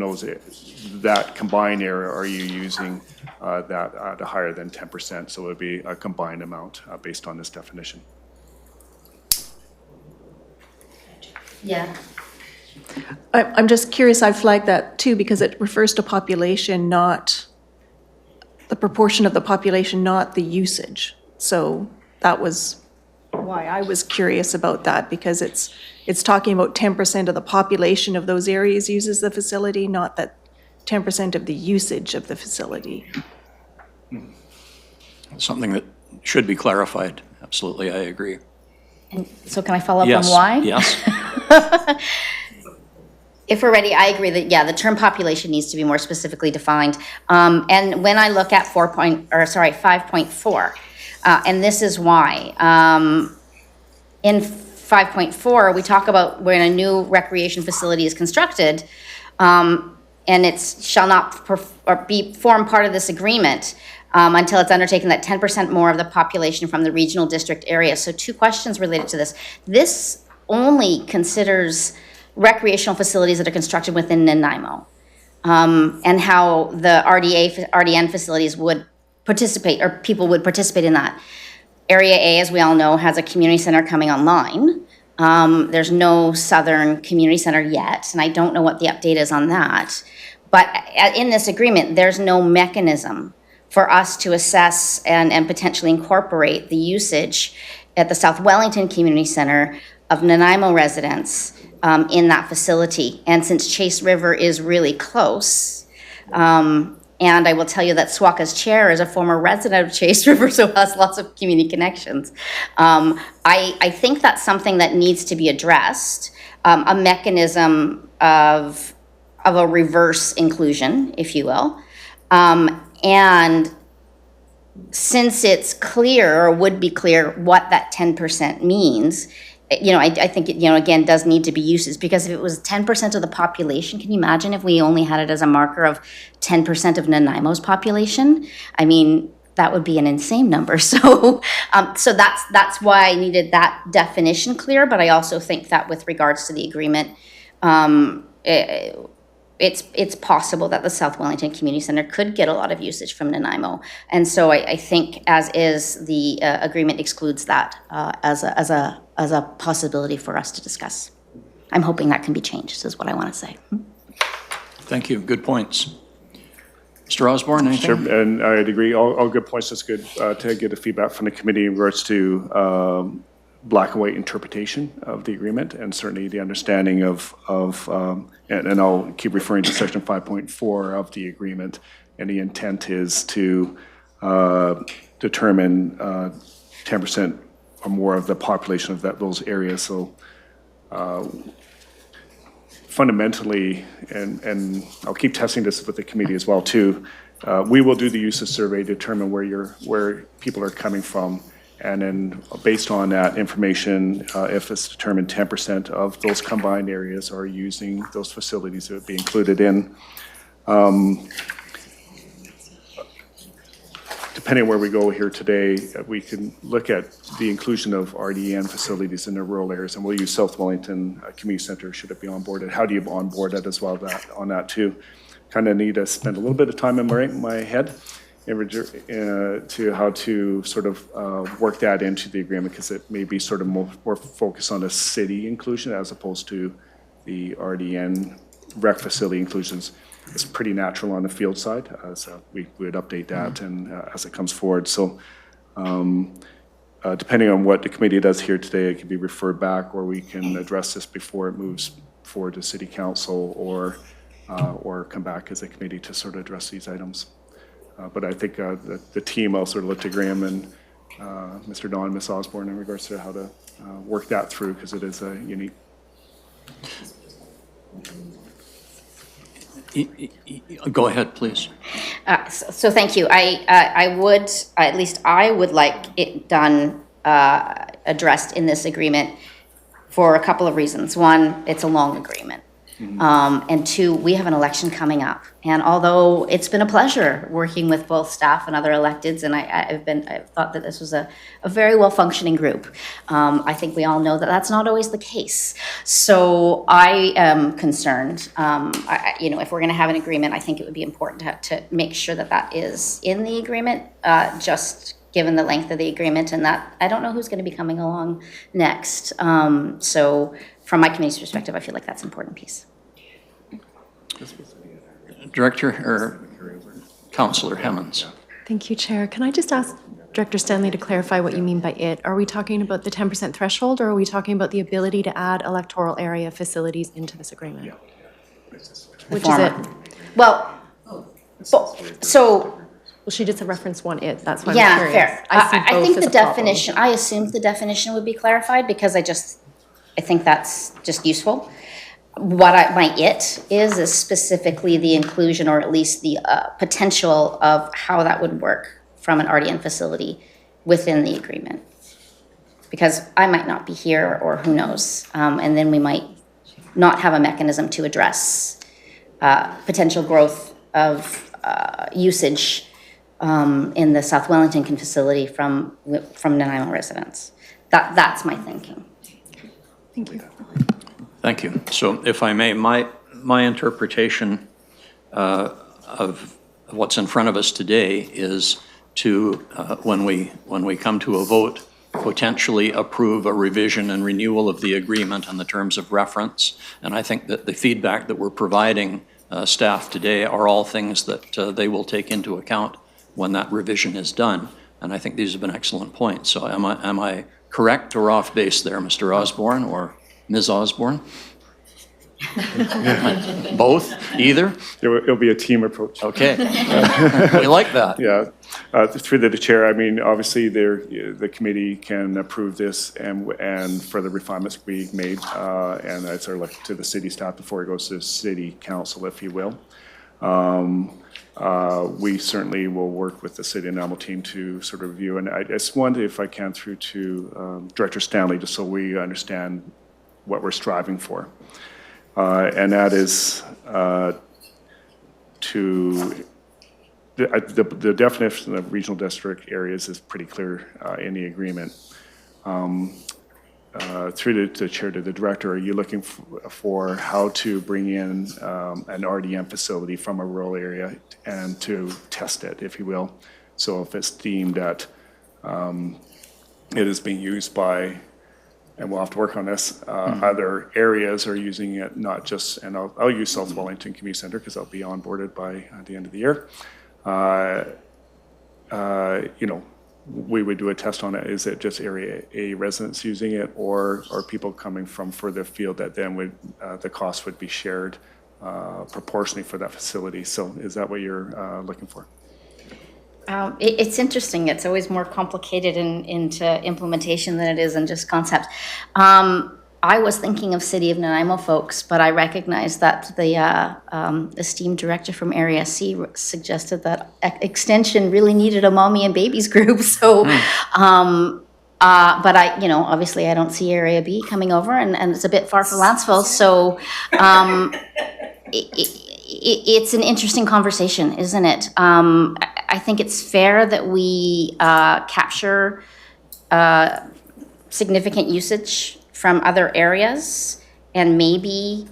[SPEAKER 8] that combined area are you using that higher than 10%. So it would be a combined amount based on this definition.
[SPEAKER 3] Yeah.
[SPEAKER 9] I'm just curious, I flagged that too, because it refers to population, not the proportion of the population, not the usage. So that was why I was curious about that, because it's talking about 10% of the population of those areas uses the facility, not that 10% of the usage of the facility.
[SPEAKER 5] Something that should be clarified. Absolutely, I agree.
[SPEAKER 3] And so can I follow up
[SPEAKER 5] Yes.
[SPEAKER 3] on why?
[SPEAKER 5] Yes.
[SPEAKER 3] If we're ready, I agree that, yeah, the term population needs to be more specifically defined. And when I look at 5.4, and this is why. In 5.4, we talk about when a new recreation facility is constructed, and it shall not form part of this agreement until it's undertaken that 10% more of the population from the regional district area. So 2 questions related to this. This only considers recreational facilities that are constructed within Nanaimo, and how the RDN facilities would participate, or people would participate in that. Area A, as we all know, has a community center coming online. There's no Southern Community Center yet, and I don't know what the update is on that. But in this agreement, there's no mechanism for us to assess and potentially incorporate the usage at the South Wellington Community Center of Nanaimo residents in that facility. And since Chase River is really close, and I will tell you that SWACA's chair is a former resident of Chase River, so has lots of community connections. I think that's something that needs to be addressed, a mechanism of a reverse inclusion, if you will. And since it's clear, or would be clear, what that 10% means, I think it, again, does need to be uses, because if it was 10% of the population, can you imagine if we only had it as a marker of 10% of Nanaimo's population? I mean, that would be an insane number. So that's why I needed that definition clear, but I also think that with regards to the agreement, it's possible that the South Wellington Community Center could get a lot of usage from Nanaimo. And so I think, as is, the agreement excludes that as a possibility for us to discuss. I'm hoping that can be changed, is what I want to say.
[SPEAKER 5] Thank you. Good points. Mr. Osborne, anything?
[SPEAKER 8] Sure, and I'd agree. All good points. That's good to get the feedback from the committee in regards to black and white interpretation of the agreement, and certainly the understanding of and I'll keep referring to section 5.4 of the agreement, and the intent is to determine 10% or more of the population of those areas. So fundamentally, and I'll keep testing this with the committee as well too, we will do the uses survey, determine where people are coming from, and then based on that information, if it's determined 10% of those combined areas are using those facilities, that would be included in. Depending on where we go here today, we can look at the inclusion of RDN facilities in the rural areas, and we'll use South Wellington Community Center should it be onboarded. How do you onboard it as well on that too? Kind of need to spend a little bit of time in my head to how to sort of work that into the agreement, because it may be sort of more focused on the city inclusion as opposed to the RDN rec facility inclusions. it's pretty natural on the field side. So we would update that and as it comes forward. So depending on what the committee does here today, it can be referred back, or we can address this before it moves forward to City Council, or come back as a committee to sort of address these items. But I think the team will sort of look to Graham and Mr. Don and Ms. Osborne in regards to how to work that through, because it is a unique.
[SPEAKER 5] Go ahead, please.
[SPEAKER 3] So thank you. I would like it done, addressed in this agreement for a couple of reasons. One, it's a long agreement. And two, we have an election coming up. And although it's been a pleasure working with both staff and other electeds, and I've thought that this was a very well-functioning group, I think we all know that that's not always the case. So I am concerned, if we're going to have an agreement, I think it would be important to make sure that that is in the agreement, just given the length of the agreement, and that I don't know who's going to be coming along next. So from my committee's perspective, I feel like that's an important piece.
[SPEAKER 5] Director or Councillor Hemmons.
[SPEAKER 11] Thank you, Chair. Can I just ask Director Stanley to clarify what you mean by it? Are we talking about the 10% threshold, or are we talking about the ability to add electoral area facilities into this agreement? Which is it?
[SPEAKER 3] Well, so
[SPEAKER 11] Well, she just referenced one it, that's why I'm
[SPEAKER 3] yeah,
[SPEAKER 11] curious.
[SPEAKER 3] fair.
[SPEAKER 11] I see
[SPEAKER 3] I
[SPEAKER 11] both
[SPEAKER 3] think
[SPEAKER 11] as
[SPEAKER 3] the
[SPEAKER 11] a problem.
[SPEAKER 3] definition, I assumed the definition would be clarified because I think that's just useful. What my it is specifically the inclusion, or at least the potential of how that would work from an RDN facility within the agreement. Because I might not be here, or who knows, and then we might not have a mechanism to address potential growth of usage in the South Wellington facility from Nanaimo residents. That's my thinking.
[SPEAKER 11] Thank you.
[SPEAKER 5] Thank you. So if I may, my interpretation of what's in front of us today is to, when we come to a vote, potentially approve a revision and renewal of the agreement on the terms of reference. And I think that the feedback that we're providing staff today are all things that they will take into account when that revision is done. And I think these have been excellent points. So am I correct or off base there, Mr. Osborne or Ms. Osborne? Both? Either?
[SPEAKER 8] It'll be a team approach.
[SPEAKER 5] Okay. We like that.
[SPEAKER 8] Yeah. Through the chair, I mean, obviously the committee can approve this and further refinements be made, and that's our look to the city staff before it goes to the city council, if you will. We certainly will work with the City of Nanaimo team to sort of review, and I just wanted, if I can, through to Director Stanley, just so we understand what we're striving for. And that is the definition of regional district areas is pretty clear in the agreement. Through the chair to the director, are you looking for how to bring in an RDM facility from a rural area and to test it, if you will? So if it's deemed that it is being used by, and we'll have to work on this, other areas are using it, not just, and I'll use South Wellington Community Center because I'll be onboarded by the end of the year. We would do a test on it. Is it just Area A residents using it, or are people coming from further afield that then would, the cost would be shared proportionally for that facility? So is that what you're looking for?
[SPEAKER 3] It's interesting. It's always more complicated into implementation than it is in just concept. I was thinking of City of Nanaimo folks, but I recognize that the esteemed director from Area C suggested that Extension really needed a mommy and babies group. So, but obviously I don't see Area B coming over, and it's a bit far for Lanceville. So, it's an interesting conversation, isn't it? I think it's fair that we capture significant usage from other areas, and maybe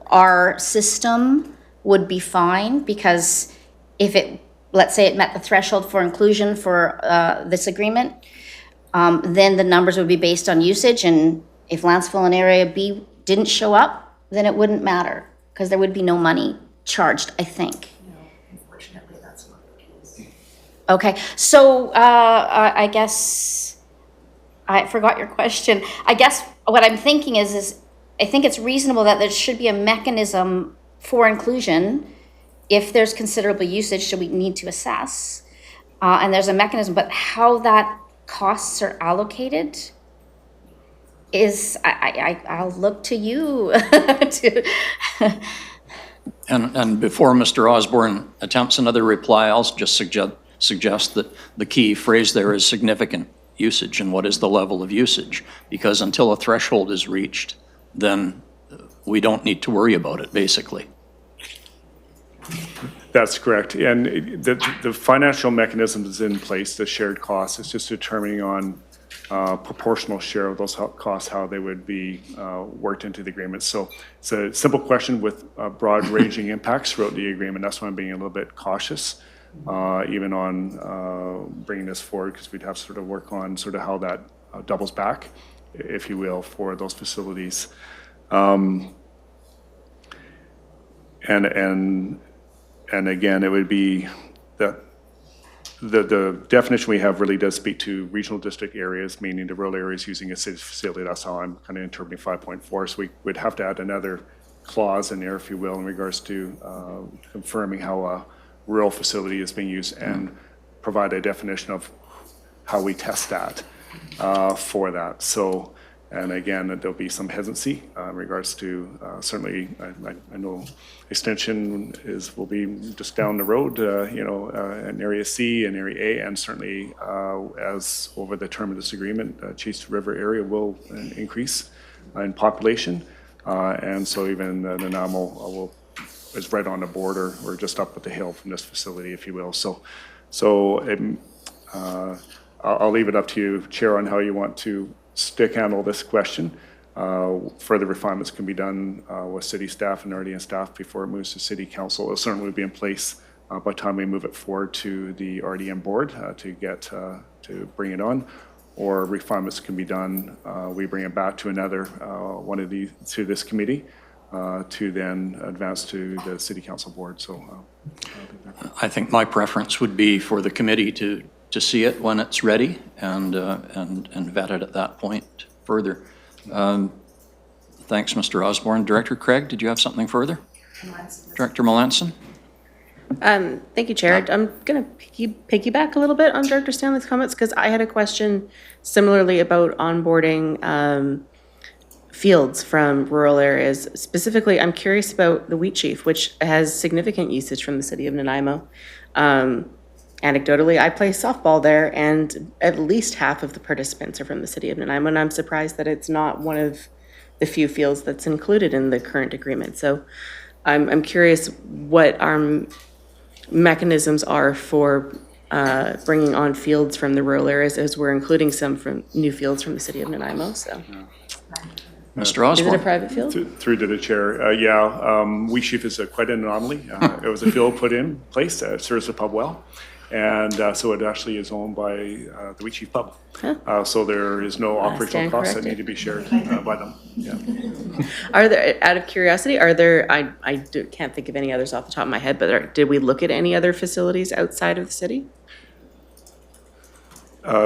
[SPEAKER 3] our system would be fine, because if it, let's say it met the threshold for inclusion for this agreement, then the numbers would be based on usage, and if Lanceville and Area B didn't show up, then it wouldn't matter, because there would be no money charged, I think. Okay, so I guess I forgot your question. I guess what I'm thinking is I think it's reasonable that there should be a mechanism for inclusion if there's considerable usage, should we need to assess. And there's a mechanism, but how that costs are allocated is, I'll look to you to.
[SPEAKER 5] And before Mr. Osborne attempts another reply, I'll just suggest that the key phrase there is significant usage, and what is the level of usage? Because until a threshold is reached, then we don't need to worry about it, basically.
[SPEAKER 8] That's correct. And the financial mechanism is in place, the shared costs. It's just determining on proportional share of those costs, how they would be worked into the agreement. So it's a simple question with broad ranging impacts throughout the agreement. That's why I'm being a little bit cautious, even on bringing this forward, because we'd have to sort of work on sort of how that doubles back, if you will, for those facilities. And again, it would be that the definition we have really does speak to regional district areas, meaning the rural areas using a city facility. That's how I'm kind of interpreting 5.4. So we would have to add another clause in there, if you will, in regards to confirming how a rural facility is being used and provide a definition of how we test that for that. So, and again, there'll be some hesitancy in regards to certainly, I know extension will be just down the road, in Area C and Area A, and certainly as over the term of this agreement, Chase River area will increase in population. And so even Nanaimo is right on the border or just up the hill from this facility, if you will. So I'll leave it up to you, Chair, on how you want to stick handle this question. Further refinements can be done with city staff and RDN staff before it moves to city council. It'll certainly be in place by the time we move it forward to the RDN board to bring it on, or refinements can be done. We bring it back to another to this committee to then advance to the city council board. So
[SPEAKER 5] I think my preference would be for the committee to see it when it's ready and vet it at that point further. Thanks, Mr. Osborne. Director Craig, did you have something further? Director Melanson?
[SPEAKER 12] Thank you, Chair. I'm going to piggyback a little bit on Director Stanley's comments, because I had a question similarly about onboarding fields from rural areas. Specifically, I'm curious about the Wheat Chief, which has significant usage from the city of Nanaimo. Anecdotally, I play softball there, and at least half of the participants are from the city of Nanaimo, and I'm surprised that it's not one of the few fields that's included in the current agreement. So I'm curious what our mechanisms are for bringing on fields from the rural areas, as we're including some from new fields from the city of Nanaimo. So,
[SPEAKER 5] Mr. Osborne?
[SPEAKER 12] Is it a private field?
[SPEAKER 8] Through to the chair, Wheat Chief is quite an anomaly. It was a field put in place that serves the pub well. And so it actually is owned by the Wheat Chief Pub. So there is no operational costs that need to be shared by them. Yeah.
[SPEAKER 12] Are there, out of curiosity, I can't think of any others off the top of my head, but did we look at any other facilities outside of the city?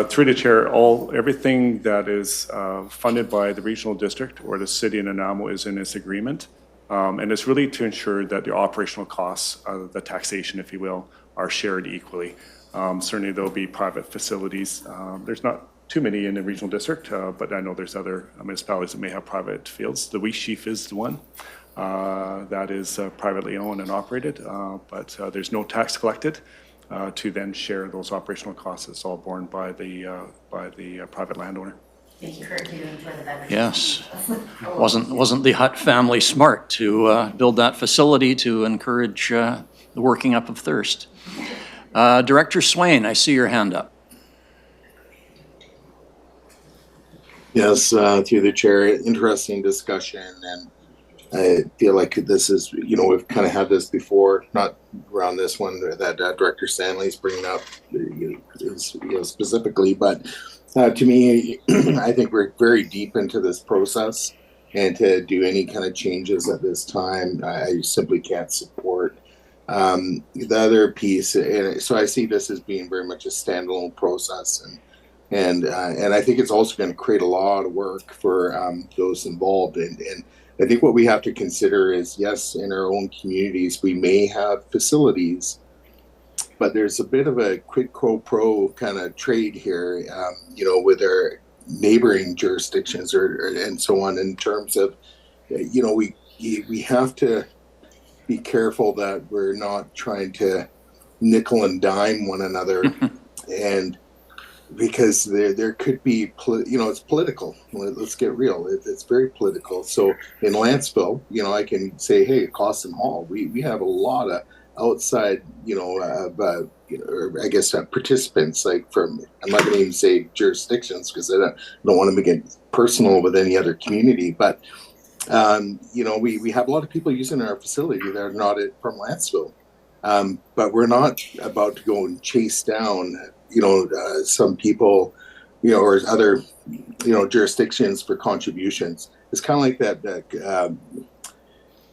[SPEAKER 8] Through the chair, everything that is funded by the regional district or the city of Nanaimo is in this agreement. And it's really to ensure that the operational costs, the taxation, if you will, are shared equally. Certainly there'll be private facilities. There's not too many in the regional district, but I know there's other municipalities that may have private fields. The Wheat Chief is the one that is privately owned and operated, but there's no tax collected to then share those operational costs. It's all borne by the private landowner.
[SPEAKER 3] Thank you for giving for the beverage.
[SPEAKER 5] Yes. Wasn't the Hutt family smart to build that facility to encourage the working up of thirst? Director Swain, I see your hand up.
[SPEAKER 10] Yes, through the chair, interesting discussion, and I feel like this is, we've kind of had this before, not around this one that Director Stanley's bringing up specifically, but to me, I think we're very deep into this process. and to do any kind of changes at this time, I simply can't support. The other piece, and so I see this as being very much a standalone process, and I think it's also going to create a lot of work for those involved. And I think what we have to consider is, yes, in our own communities, we may have facilities, but there's a bit of a quid pro quo kind of trade here, with our neighboring jurisdictions and so on, in terms of, we have to be careful that we're not trying to nickel and dime one another, and because there could be, it's political. Let's get real. It's very political. So in Lantzville, I can say, hey, Costin Hall, we have a lot of outside, I guess participants, like from, I'm not going to even say jurisdictions because I don't want to make it personal with any other community, but we have a lot of people using our facility that are not from Lantzville, but we're not about to go and chase down, some people, or other, jurisdictions for contributions. It's kind of like that.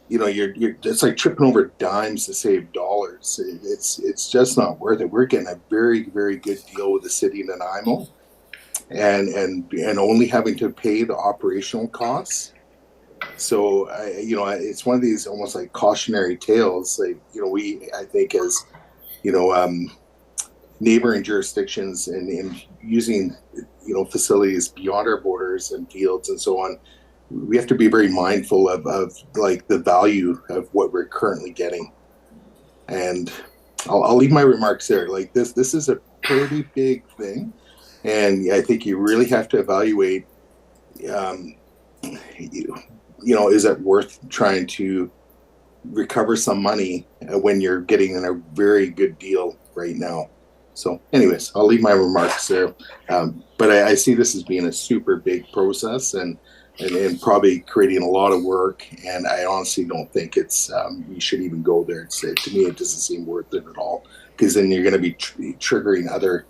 [SPEAKER 10] It's like tripping over dimes to save dollars. It's just not worth it. We're getting a very, very good deal with the city of Nanaimo, and only having to pay the operational costs. So it's one of these almost like cautionary tales. Like I think as neighboring jurisdictions and using facilities beyond our borders and fields and so on, we have to be very mindful of like the value of what we're currently getting. And I'll leave my remarks there. Like this is a pretty big thing, and I think you really have to evaluate. Is it worth trying to recover some money when you're getting a very good deal right now? So anyways, I'll leave my remarks there. But I see this as being a super big process and probably creating a lot of work. And I honestly don't think it's, you should even go there. To me, it doesn't seem worth it at all, because then you're going to be triggering other,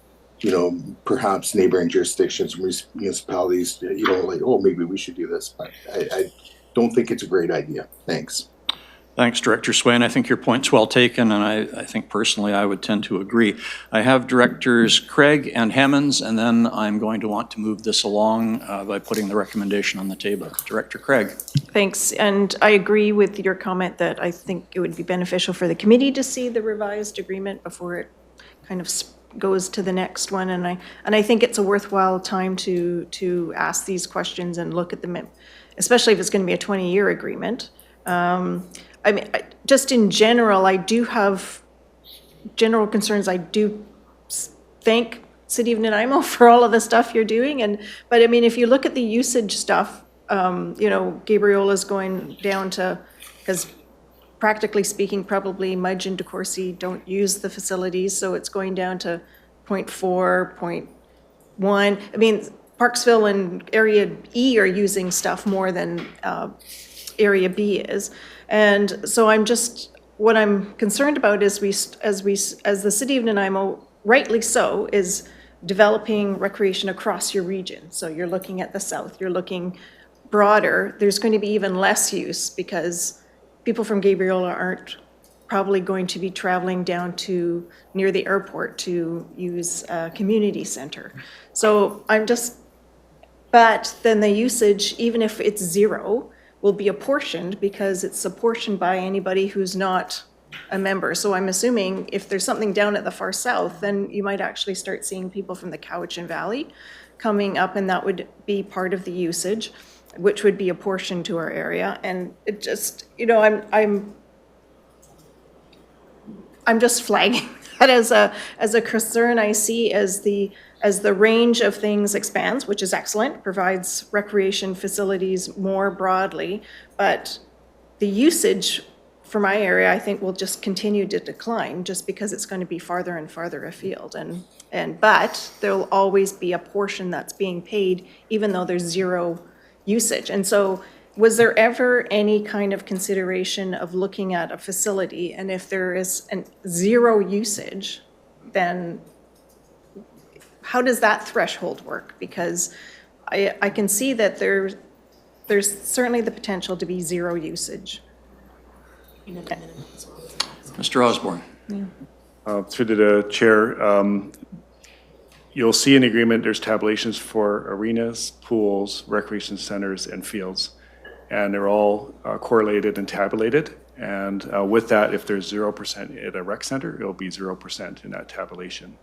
[SPEAKER 10] perhaps neighboring jurisdictions, municipalities, like, oh, maybe we should do this. But I don't think it's a great idea. Thanks.
[SPEAKER 5] Thanks, Director Swain. I think your point's well taken, and I think personally I would tend to agree. I have Directors Craig and Hammonds, and then I'm going to want to move this along by putting the recommendation on the table. Director Craig.
[SPEAKER 9] Thanks, and I agree with your comment that I think it would be beneficial for the committee to see the revised agreement before it kind of goes to the next one, and I think it's a worthwhile time to ask these questions and look at them, especially if it's going to be a 20-year agreement. I mean, just in general, I do have general concerns. I do thank City of Nanaimo for all of the stuff you're doing, but I mean, if you look at the usage stuff, Gabriola's going down to, because practically speaking, probably Mudge and DeCourcy don't use the facilities, so it's going down to 0.4, 0.1. I mean, Parksville and Area E are using stuff more than Area B is. And so what I'm concerned about is as the City of Nanaimo, rightly so, is developing recreation across your region. So you're looking at the south, you're looking broader, there's going to be even less use because people from Gabriola aren't probably going to be traveling down to near the airport to use a community center. So but then the usage, even if it's zero, will be apportioned because it's apportioned by anybody who's not a member. So I'm assuming if there's something down at the far south, then you might actually start seeing people from the Cowichan Valley coming up, and that would be part of the usage, which would be apportioned to our area. And it just, I'm just flagging that as a concern I see as the range of things expands, which is excellent, provides recreation facilities more broadly, but the usage for my area, I think, will just continue to decline just because it's going to be farther and farther afield. But there'll always be a portion that's being paid, even though there's zero usage. And so was there ever any kind of consideration of looking at a facility, and if there is zero usage, then how does that threshold work? Because I can see that there's certainly the potential to be zero usage.
[SPEAKER 5] Mr. Osborne.
[SPEAKER 8] Through the chair, you'll see in the agreement, there's tabulations for arenas, pools, recreation centers, and fields. And they're all correlated and tabulated. And with that, if there's 0% at a rec center, it'll be 0% in that tabulation.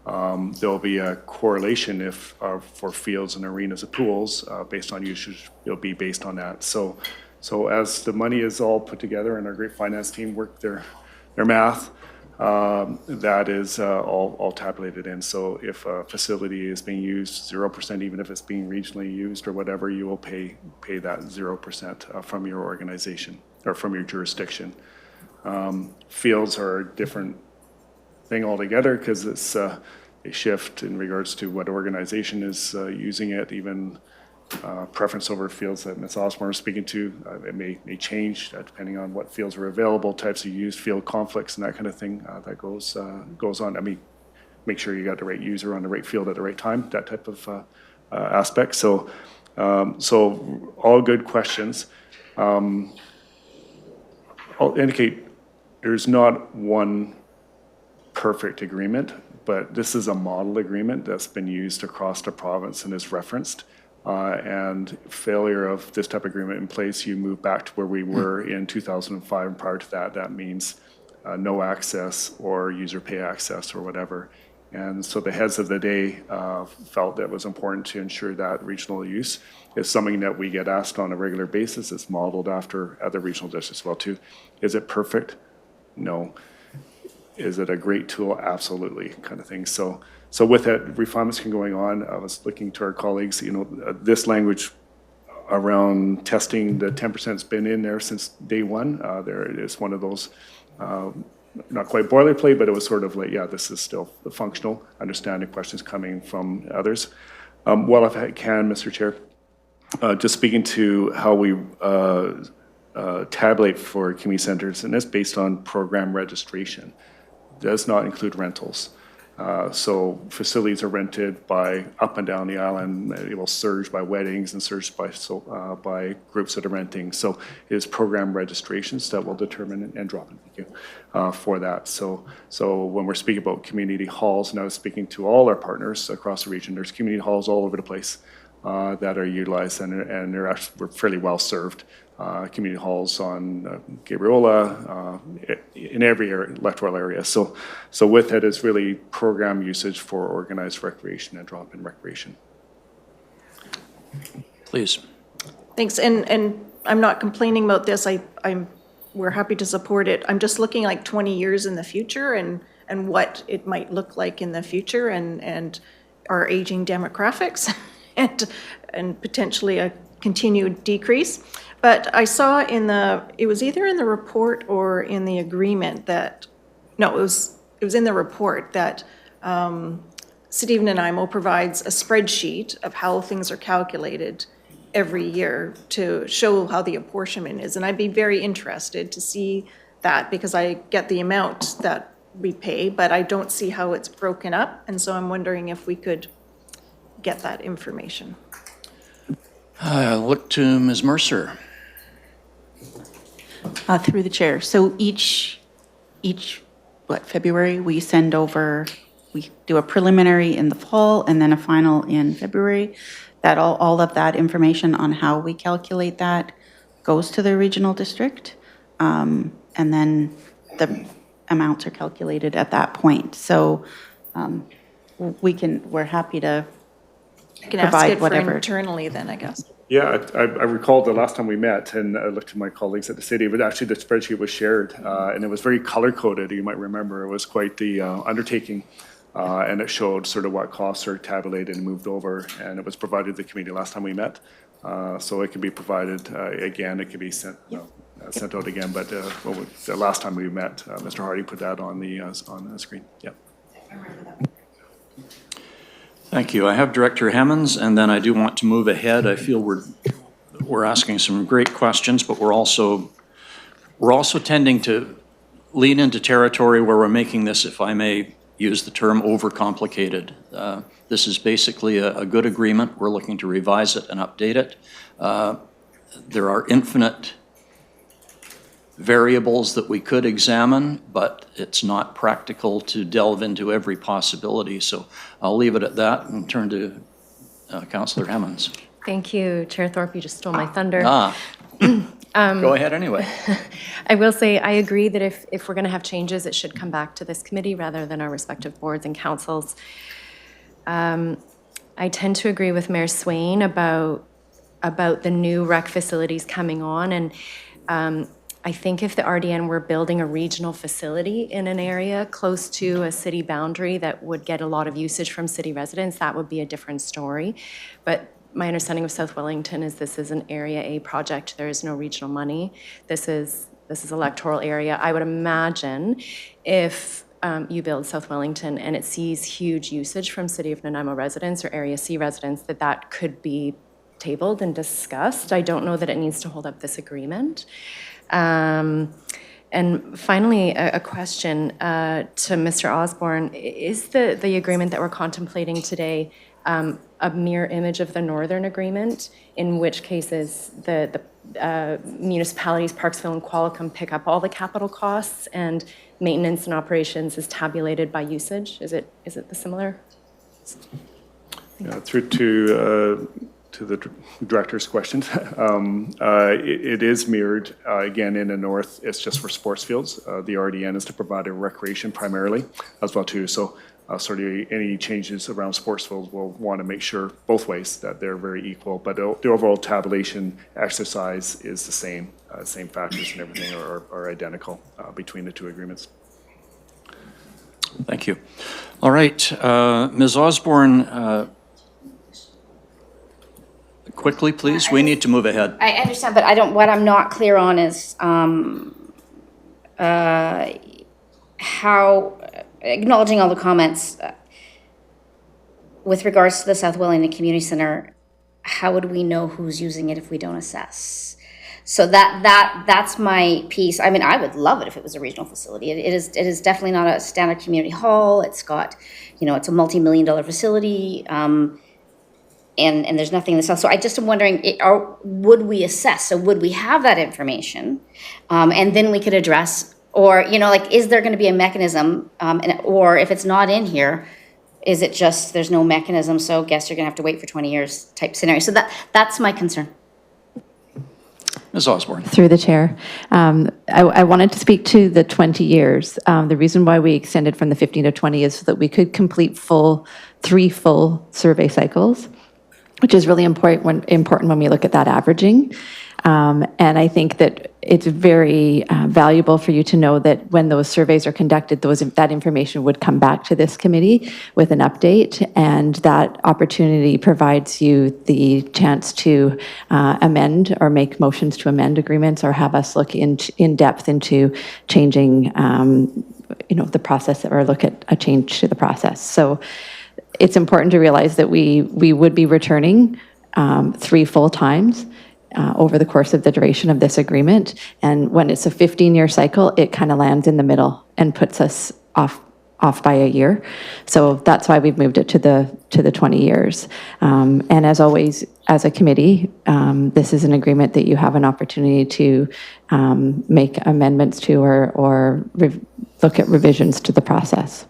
[SPEAKER 8] There'll be a correlation if for fields and arenas and pools, based on usage, it'll be based on that. So as the money is all put together and our great finance team work their math, that is all tabulated in. So if a facility is being used 0%, even if it's being regionally used or whatever, you will pay that 0% from your organization or from your jurisdiction. Fields are a different thing altogether because it's a shift in regards to what organization is using it, even preference over fields that Ms. Osborne was speaking to. It may change depending on what fields are available, types of use, field conflicts, and that kind of thing that goes on. I mean, make sure you got the right user on the right field at the right time, that type of aspect. So all good questions. I'll indicate there's not one perfect agreement, but this is a model agreement that's been used across the province and is referenced. And failure of this type of agreement in place, you move back to where we were in 2005, and prior to that, that means no access or user pay access or whatever. And so the heads of the day felt that it was important to ensure that regional use is something that we get asked on a regular basis. It's modeled after other regional districts as well too. Is it perfect? No. Is it a great tool? Absolutely, kind of thing. So with that, refinements can going on. I was looking to our colleagues, this language around testing, the 10%'s been in there since day one. There it is, one of those, not quite boilerplate, but it was sort of like, yeah, this is still functional. Understanding questions coming from others. Well, if I can, Mr. Chair, just speaking to how we tabulate for community centers, and that's based on program registration. Does not include rentals. So facilities are rented by up and down the island. It will surge by weddings and surge by groups that are renting. So it is program registrations that will determine and drop in, thank you, for that. So when we're speaking about community halls, and I was speaking to all our partners across the region, there's community halls all over the place that are utilized, and we're fairly well served. Community halls on Gabriola, in every electoral area. So with it is really program usage for organized recreation and drop-in recreation.
[SPEAKER 5] Please.
[SPEAKER 9] Thanks, and I'm not complaining about this. We're happy to support it. I'm just looking like 20 years in the future and what it might look like in the future and our aging demographics and potentially a continued decrease. But I saw it was either in the report or in the agreement that, no, it was in the report that City of Nanaimo provides a spreadsheet of how things are calculated every year to show how the apportionment is. And I'd be very interested to see that because I get the amount that we pay, but I don't see how it's broken up. And so I'm wondering if we could get that information.
[SPEAKER 5] Look to Ms. Mercer.
[SPEAKER 4] Through the chair. So each February, we send over, we do a preliminary in the fall and then a final in February. That all of that information on how we calculate that goes to the regional district. And then the amounts are calculated at that point. So we're happy to
[SPEAKER 9] can ask
[SPEAKER 4] provide
[SPEAKER 9] it
[SPEAKER 4] whatever.
[SPEAKER 9] for internally then, I guess.
[SPEAKER 8] Yeah, I recall the last time we met, and I looked to my colleagues at the city, but actually the spreadsheet was shared, and it was very color-coded. You might remember it was quite the undertaking, and it showed sort of what costs are tabulated and moved over, and it was provided to the committee last time we met. So it can be provided again. It can be sent out again. But the last time we met, Mr. Hardy put that on the screen. Yep.
[SPEAKER 5] Thank you. I have Director Hemmons, and then I do want to move ahead. I feel we're asking some great questions, but we're also tending to lean into territory where we're making this, if I may use the term, overcomplicated. This is basically a good agreement. We're looking to revise it and update it. there are infinite variables that we could examine, but it's not practical to delve into every possibility. So I'll leave it at that and turn to Councillor Hammonds.
[SPEAKER 11] Thank you, Chair Thorpe, you just stole my thunder.
[SPEAKER 5] Go ahead anyway.
[SPEAKER 11] I will say, I agree that if we're going to have changes, it should come back to this committee rather than our respective boards and councils. I tend to agree with Mayor Swain about the new rec facilities coming on, and I think if the RDN were building a regional facility in an area close to a city boundary that would get a lot of usage from city residents, that would be a different story. But my understanding of South Wellington is this is an Area A project. There is no regional money. This is electoral area. I would imagine if you build South Wellington and it sees huge usage from City of Nanaimo residents or Area C residents, that could be tabled and discussed. I don't know that it needs to hold up this agreement. And finally, a question to Mr. Osborne. Is the agreement that we're contemplating today a mirror image of the Northern Agreement, in which cases the municipalities, Parksville and Qualicum, pick up all the capital costs and maintenance and operations is tabulated by usage? Is it the similar?
[SPEAKER 8] Yeah, through to the director's question. It is mirrored, again, in the north, it's just for sports fields. The RDN is to provide a recreation primarily as well too. So sort of any changes around sports fields, we'll want to make sure both ways that they're very equal, but the overall tabulation exercise is the same. Same factors and everything are identical between the two agreements.
[SPEAKER 5] Thank you. All right, Ms. Osborne, quickly, please. We need to move ahead.
[SPEAKER 3] I understand, but what I'm not clear on is how, acknowledging all the comments, with regards to the South Wellington Community Center, how would we know who's using it if we don't assess? So that's my piece. I mean, I would love it if it was a regional facility. It is definitely not a standard community hall. It's got, it's a multi-million-dollar facility. And there's nothing in the south. So I just am wondering, would we assess? So would we have that information? And then we could address, or, is there going to be a mechanism? Or if it's not in here, is it just there's no mechanism, so guess you're going to have to wait for 20 years type scenario? So that's my concern.
[SPEAKER 5] Ms. Osborne.
[SPEAKER 7] Through the chair. I wanted to speak to the 20 years. The reason why we extended from the 15 to 20 is so that we could complete three full survey cycles, which is really important when we look at that averaging. And I think that it's very valuable for you to know that when those surveys are conducted, that information would come back to this committee with an update, and that opportunity provides you the chance to amend or make motions to amend agreements or have us look in depth into changing the process or look at a change to the process. So it's important to realize that we would be returning 3 full times over the course of the duration of this agreement. And when it's a 15-year cycle, it kind of lands in the middle and puts us off by a year. So that's why we've moved it to the 20 years. And as always, as a committee, this is an agreement that you have an opportunity to make amendments to or look at revisions to the process.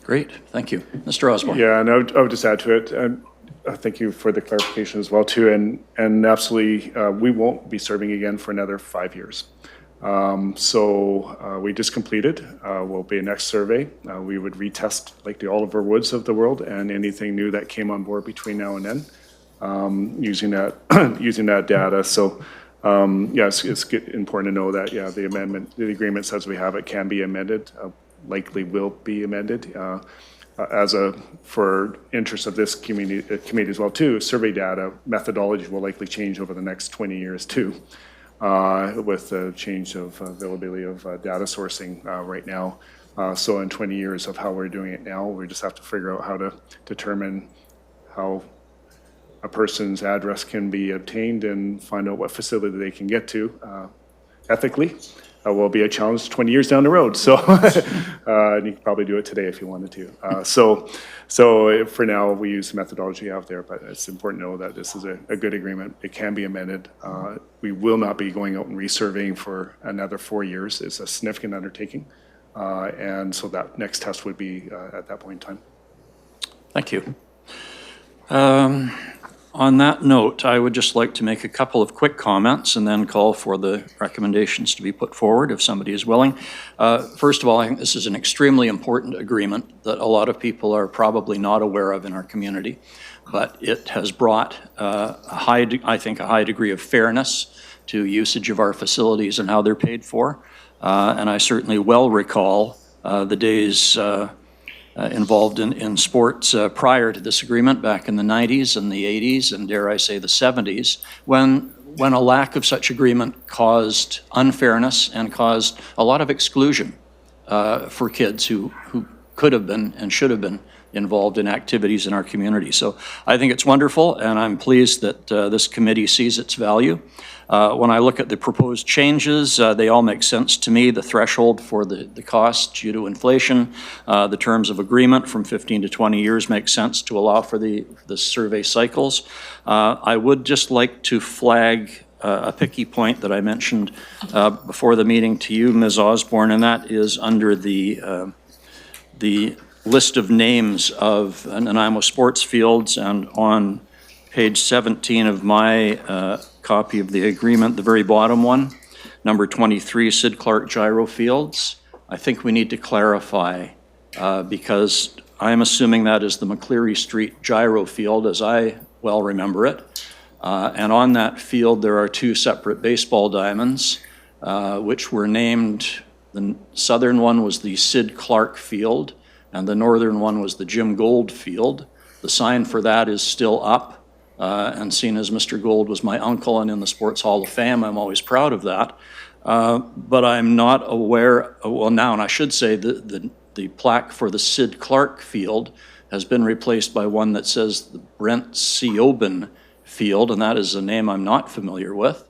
[SPEAKER 5] Great, thank you. Mr. Osborne.
[SPEAKER 8] Yeah, and I would just add to it. Thank you for the clarification as well too, and absolutely, we won't be serving again for another 5 years. So we just completed, will be a next survey. We would retest like the Oliver Woods of the world and anything new that came on board between now and then, using that data. So yes, it's important to know that the agreement says we have it can be amended, likely will be amended. For interest of this committee as well too, survey data methodology will likely change over the next 20 years too, with the change of availability of data sourcing right now. So in 20 years of how we're doing it now, we just have to figure out how to determine how a person's address can be obtained and find out what facility they can get to ethically. will be a challenge 20 years down the road. So and you can probably do it today if you wanted to. So for now, we use the methodology out there, but it's important to know that this is a good agreement. It can be amended. We will not be going out and resurveying for another 4 years. It's a significant undertaking. And so that next test would be at that point in time.
[SPEAKER 5] Thank you. On that note, I would just like to make a couple of quick comments and then call for the recommendations to be put forward if somebody is willing. First of all, I think this is an extremely important agreement that a lot of people are probably not aware of in our community, but it has brought a high degree of fairness to usage of our facilities and how they're paid for. And I certainly well recall the days involved in sports prior to this agreement back in the 90s and the 80s and dare I say the 70s when a lack of such agreement caused unfairness and caused a lot of exclusion for kids who could have been and should have been involved in activities in our community. So I think it's wonderful and I'm pleased that this committee sees its value. When I look at the proposed changes, they all make sense to me. The threshold for the cost due to inflation, the terms of agreement from 15 to 20 years make sense to allow for the survey cycles. I would just like to flag a picky point that I mentioned before the meeting to you, Ms. Osborne, and that is under the list of names of Nanaimo sports fields, and on page 17 of my copy of the agreement, the very bottom one, number 23, Sid Clark Gyro Fields. I think we need to clarify because I'm assuming that is the McCleary Street Gyro Field as I well remember it. And on that field, there are two separate baseball diamonds, which were named. The southern one was the Sid Clark Field, and the northern one was the Jim Gold Field. The sign for that is still up. And seeing as Mr. Gold was my uncle and in the Sports Hall of Fame, I'm always proud of that. But I'm not aware, well now, and I should say the plaque for the Sid Clark Field has been replaced by one that says the Brent C. Oben Field, and that is a name I'm not familiar with,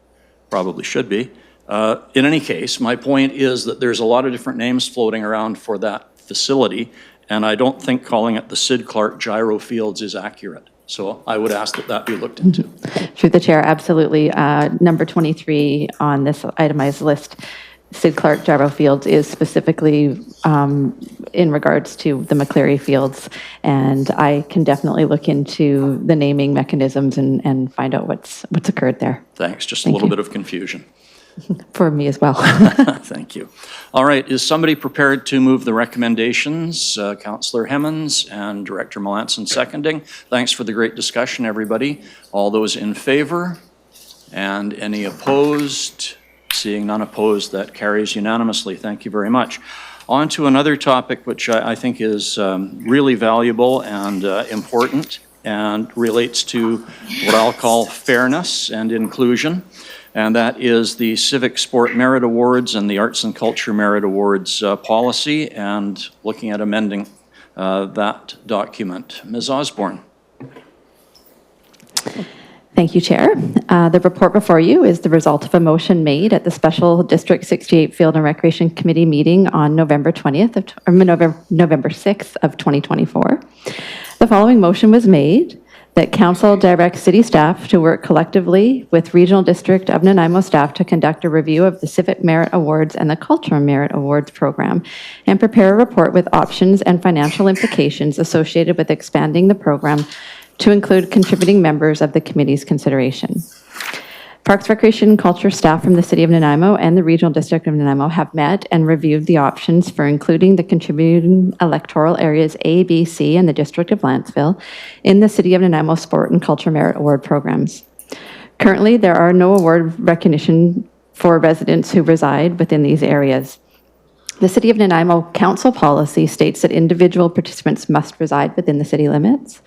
[SPEAKER 5] probably should be. In any case, my point is that there's a lot of different names floating around for that facility, and I don't think calling it the Sid Clark Gyro Fields is accurate. So I would ask that that be looked into.
[SPEAKER 7] Through the chair, absolutely. Number 23 on this itemized list, Sid Clark Gyro Fields is specifically in regards to the McCleary Fields, and I can definitely look into the naming mechanisms and find out what's occurred there.
[SPEAKER 5] Thanks, just a little bit of confusion.
[SPEAKER 7] For me as well.
[SPEAKER 5] Thank you. All right, is somebody prepared to move the recommendations? Councillor Hemmons and Director Melanson seconding. Thanks for the great discussion, everybody. All those in favor? And any opposed? Seeing none opposed, that carries unanimously. Thank you very much. On to another topic which I think is really valuable and important and relates to what I'll call fairness and inclusion. And that is the Civic Sport Merit Awards and the Arts and Culture Merit Awards policy, and looking at amending that document. Ms. Osborne.
[SPEAKER 7] Thank you, Chair. The report before you is the result of a motion made at the Special District 68 Field and Recreation Committee meeting on November 6th of 2024. The following motion was made: that Council direct City staff to work collectively with Regional District of Nanaimo staff to conduct a review of the Civic Merit Awards and the Cultural Merit Awards program and prepare a report with options and financial implications associated with expanding the program to include contributing members of the committee's consideration. Parks, Recreation, and Culture staff from the City of Nanaimo and the Regional District of Nanaimo have met and reviewed the options for including the contributing electoral areas A, B, C, and the District of Lantzville in the City of Nanaimo Sport and Culture Merit Award programs. Currently, there are no award recognition for residents who reside within these areas. The City of Nanaimo Council policy states that individual participants must reside within the city limits.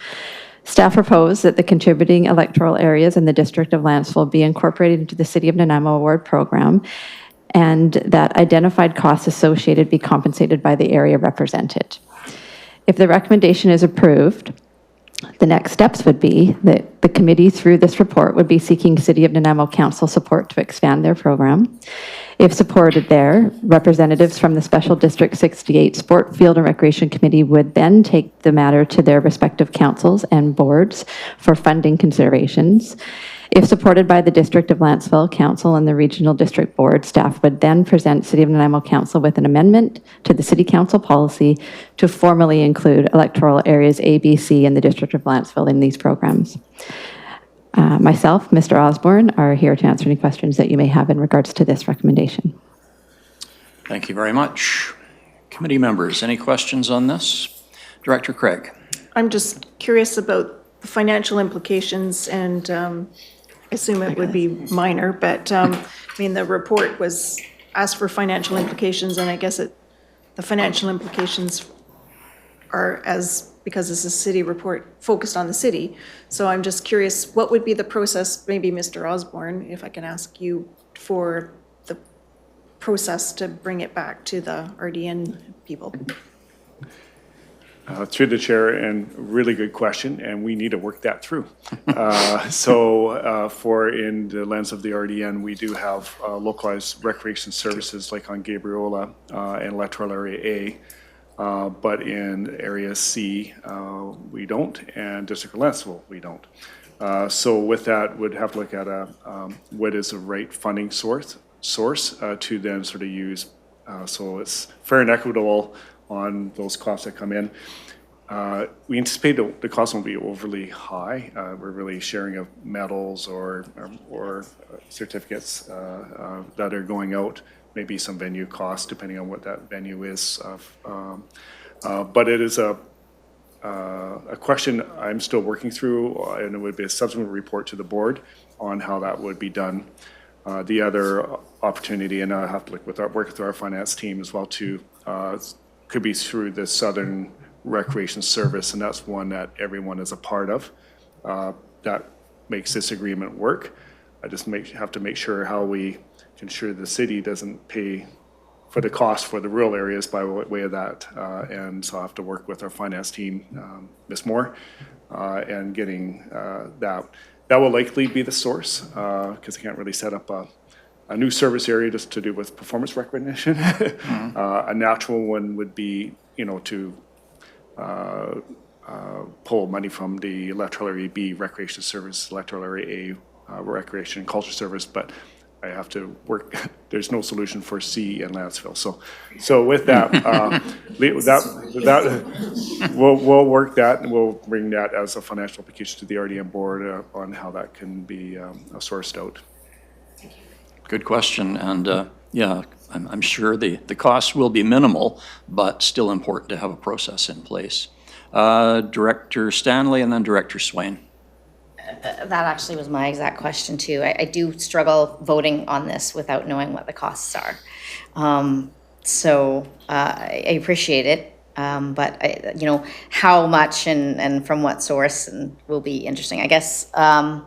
[SPEAKER 7] Staff propose that the contributing electoral areas in the District of Lantzville be incorporated into the City of Nanaimo Award program, and that identified costs associated be compensated by the area represented. If the recommendation is approved, The next steps would be that the committee, through this report, would be seeking City of Nanaimo Council support to expand their program. If supported there, representatives from the Special District 68 Sport Field and Recreation Committee would then take the matter to their respective councils and boards for funding considerations. If supported by the District of Lantzville Council and the Regional District Board, staff would then present City of Nanaimo Council with an amendment to the City Council policy to formally include electoral areas A, B, C, and the District of Lantzville in these programs. Myself, Mr. Osborne, are here to answer any questions that you may have in regards to this recommendation.
[SPEAKER 5] Thank you very much. Committee members, any questions on this? Director Craig.
[SPEAKER 9] I'm just curious about the financial implications, and I assume it would be minor, but I mean, the report was asked for financial implications, and I guess the financial implications are, because this is a city report focused on the city. So I'm just curious, what would be the process, maybe Mr. Osborne, if I can ask you, for the process to bring it back to the RDN people?
[SPEAKER 8] Through the chair, and really good question, and we need to work that through. For in the lens of the RDN, we do have localized recreation services like on Gabriola and electoral area A, but in area C, we don't, and District of Lantzville, we don't. So with that, we'd have to look at what is the right funding source to then sort of use, so it's fair and equitable on those costs that come in. We anticipate the cost won't be overly high. We're really sharing of medals or certificates that are going out, maybe some venue costs depending on what that venue is. But it is a question I'm still working through, and it would be a subsequent report to the board on how that would be done. The other opportunity, and I have to work with our finance team as well too, could be through the Southern Recreation Service, and that's one that everyone is a part of. That makes this agreement work. I just have to make sure how we can ensure the city doesn't pay for the cost for the rural areas by way of that. And so I have to work with our finance team, Ms. Moore, and getting that. That will likely be the source, because I can't really set up a new service area just to do with performance recognition. A natural one would be, to pull money from the electoral area B recreation service, electoral area A recreation and culture service, but I have to work. There's no solution for C in Lantzville. So with that, we'll work that, and we'll bring that as a financial application to the RDN board on how that can be sourced out.
[SPEAKER 5] Good question, and yeah, I'm sure the costs will be minimal, but still important to have a process in place. Director Stanley and then Director Swain.
[SPEAKER 3] That actually was my exact question too. I do struggle voting on this without knowing what the costs are. So I appreciate it, but how much and from what source will be interesting. I guess a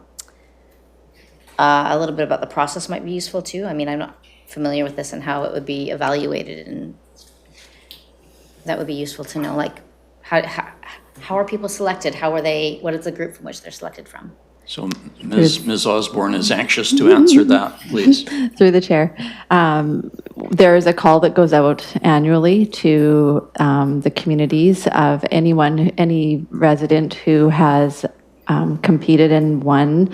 [SPEAKER 3] little bit about the process might be useful too. I mean, I'm not familiar with this and how it would be evaluated, and that would be useful to know, like how are people selected? How are they, what is the group from which they're selected from?
[SPEAKER 5] So Ms. Osborne is anxious to answer that, please.
[SPEAKER 7] Through the chair. There is a call that goes out annually to the communities of any resident who has competed and won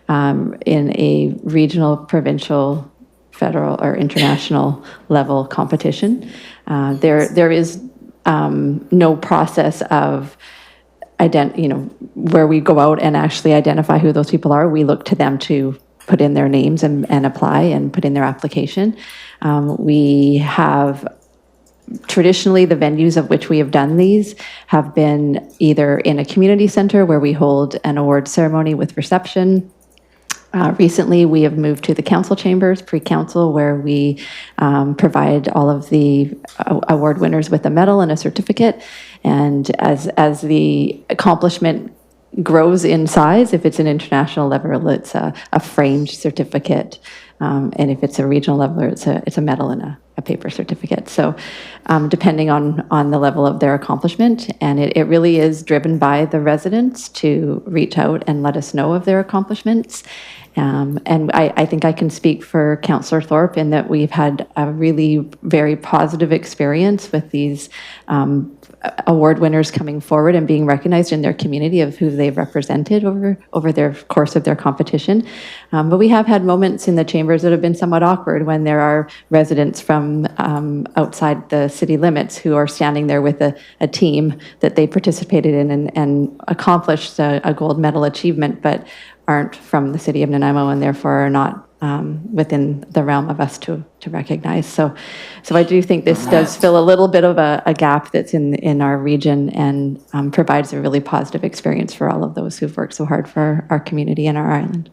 [SPEAKER 7] in a regional, provincial, federal, or international level competition. There is no process of where we go out and actually identify who those people are. We look to them to put in their names and apply and put in their application. We have traditionally, the venues of which we have done these have been either in a community center where we hold an award ceremony with reception. Recently, we have moved to the council chambers, pre-council, where we provide all of the award winners with a medal and a certificate. And as the accomplishment grows in size. If it's an international level, it's a framed certificate. And if it's a regional level, it's a medal and a paper certificate. So depending on the level of their accomplishment, and it really is driven by the residents to reach out and let us know of their accomplishments. And I think I can speak for Councillor Thorpe in that we've had a really very positive experience with these award winners coming forward and being recognized in their community of who they've represented over their course of their competition. But we have had moments in the chambers that have been somewhat awkward when there are residents from outside the city limits who are standing there with a team that they participated in and accomplished a gold medal achievement, but aren't from the city of Nanaimo and therefore are not within the realm of us to recognize. So I do think this does fill a little bit of a gap that's in our region and provides a really positive experience for all of those who've worked so hard for our community and our island.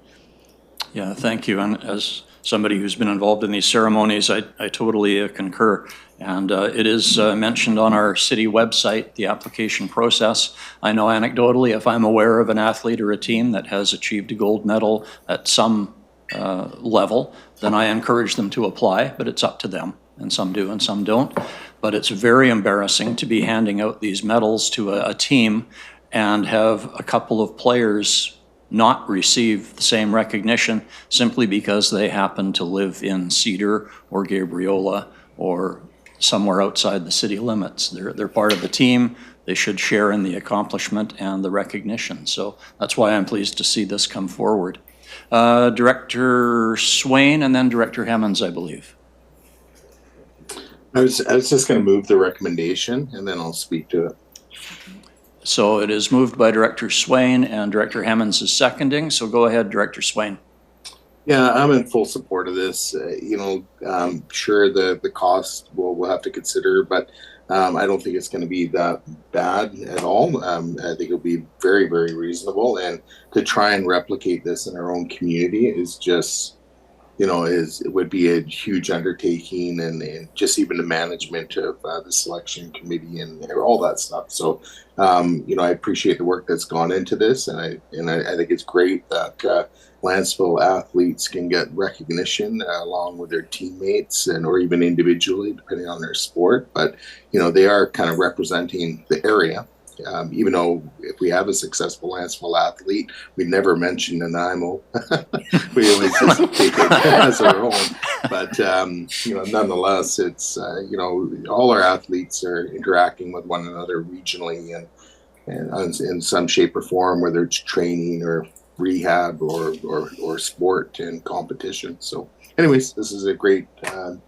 [SPEAKER 5] Yeah, thank you. And as somebody who's been involved in these ceremonies, I totally concur. And it is mentioned on our city website, the application process. I know anecdotally, if I'm aware of an athlete or a team that has achieved a gold medal at some level, then I encourage them to apply, but it's up to them. And some do and some don't. But it's very embarrassing to be handing out these medals to a team and have a couple of players not receive the same recognition simply because they happen to live in Cedar or Gabriola or somewhere outside the city limits. They're part of the team. They should share in the accomplishment and the recognition. So that's why I'm pleased to see this come forward. Director Swain and then Director Hemmons, I believe.
[SPEAKER 10] I was just going to move the recommendation and then I'll speak to it.
[SPEAKER 5] So it is moved by Director Swain and Director Hemmons is seconding. So go ahead, Director Swain.
[SPEAKER 10] Yeah, I'm in full support of this. Sure, the cost we'll have to consider, but I don't think it's going to be that bad at all. I think it'll be very, very reasonable. And to try and replicate this in our own community is just, it would be a huge undertaking, and just even the management of the selection committee and all that stuff. So, I appreciate the work that's gone into this, and I think it's great that Lanceville athletes can get recognition along with their teammates or even individually, depending on their sport. But, they are kind of representing the area. Even though if we have a successful Lanceville athlete, we never mention Nanaimo. We always just take it as our own. But, nonetheless, it's, all our athletes are interacting with one another regionally and in some shape or form, whether it's training or rehab or sport and competition. So anyways, this is a great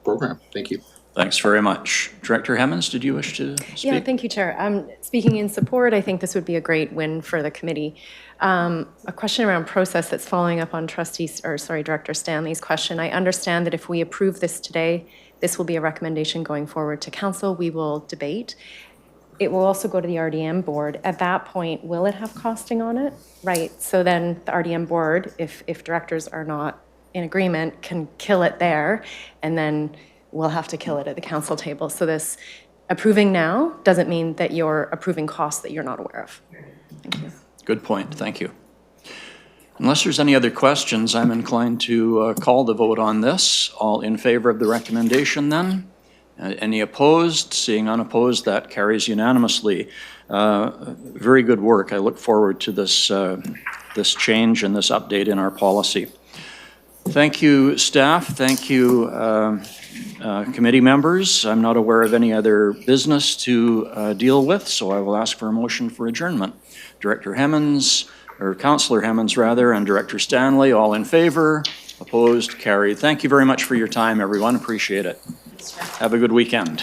[SPEAKER 10] program. Thank you.
[SPEAKER 5] Thanks very much. Director Hemmons, did you wish to speak?
[SPEAKER 11] Yeah, thank you, Chair. Speaking in support, I think this would be a great win for the committee. A question around process that's following up on Director Stanley's question. I understand that if we approve this today, this will be a recommendation going forward to council. We will debate. It will also go to the RDM board. At that point, will it have costing on it? Right, so then the RDM board, if directors are not in agreement, can kill it there, and then we'll have to kill it at the council table. So this approving now doesn't mean that you're approving costs that you're not aware of. Thank you.
[SPEAKER 5] Good point, thank you. Unless there's any other questions, I'm inclined to call the vote on this. All in favor of the recommendation then? Any opposed? Seeing unopposed, that carries unanimously. Very good work. I look forward to this, this change and this update in our policy. Thank you, staff. Thank you, committee members. I'm not aware of any other business to deal with, so I will ask for a motion for adjournment. Director Hemmons, or Councillor Hemmons rather, and Director Stanley, all in favor? Opposed? Carried. Thank you very much for your time, everyone. Appreciate it. Have a good weekend.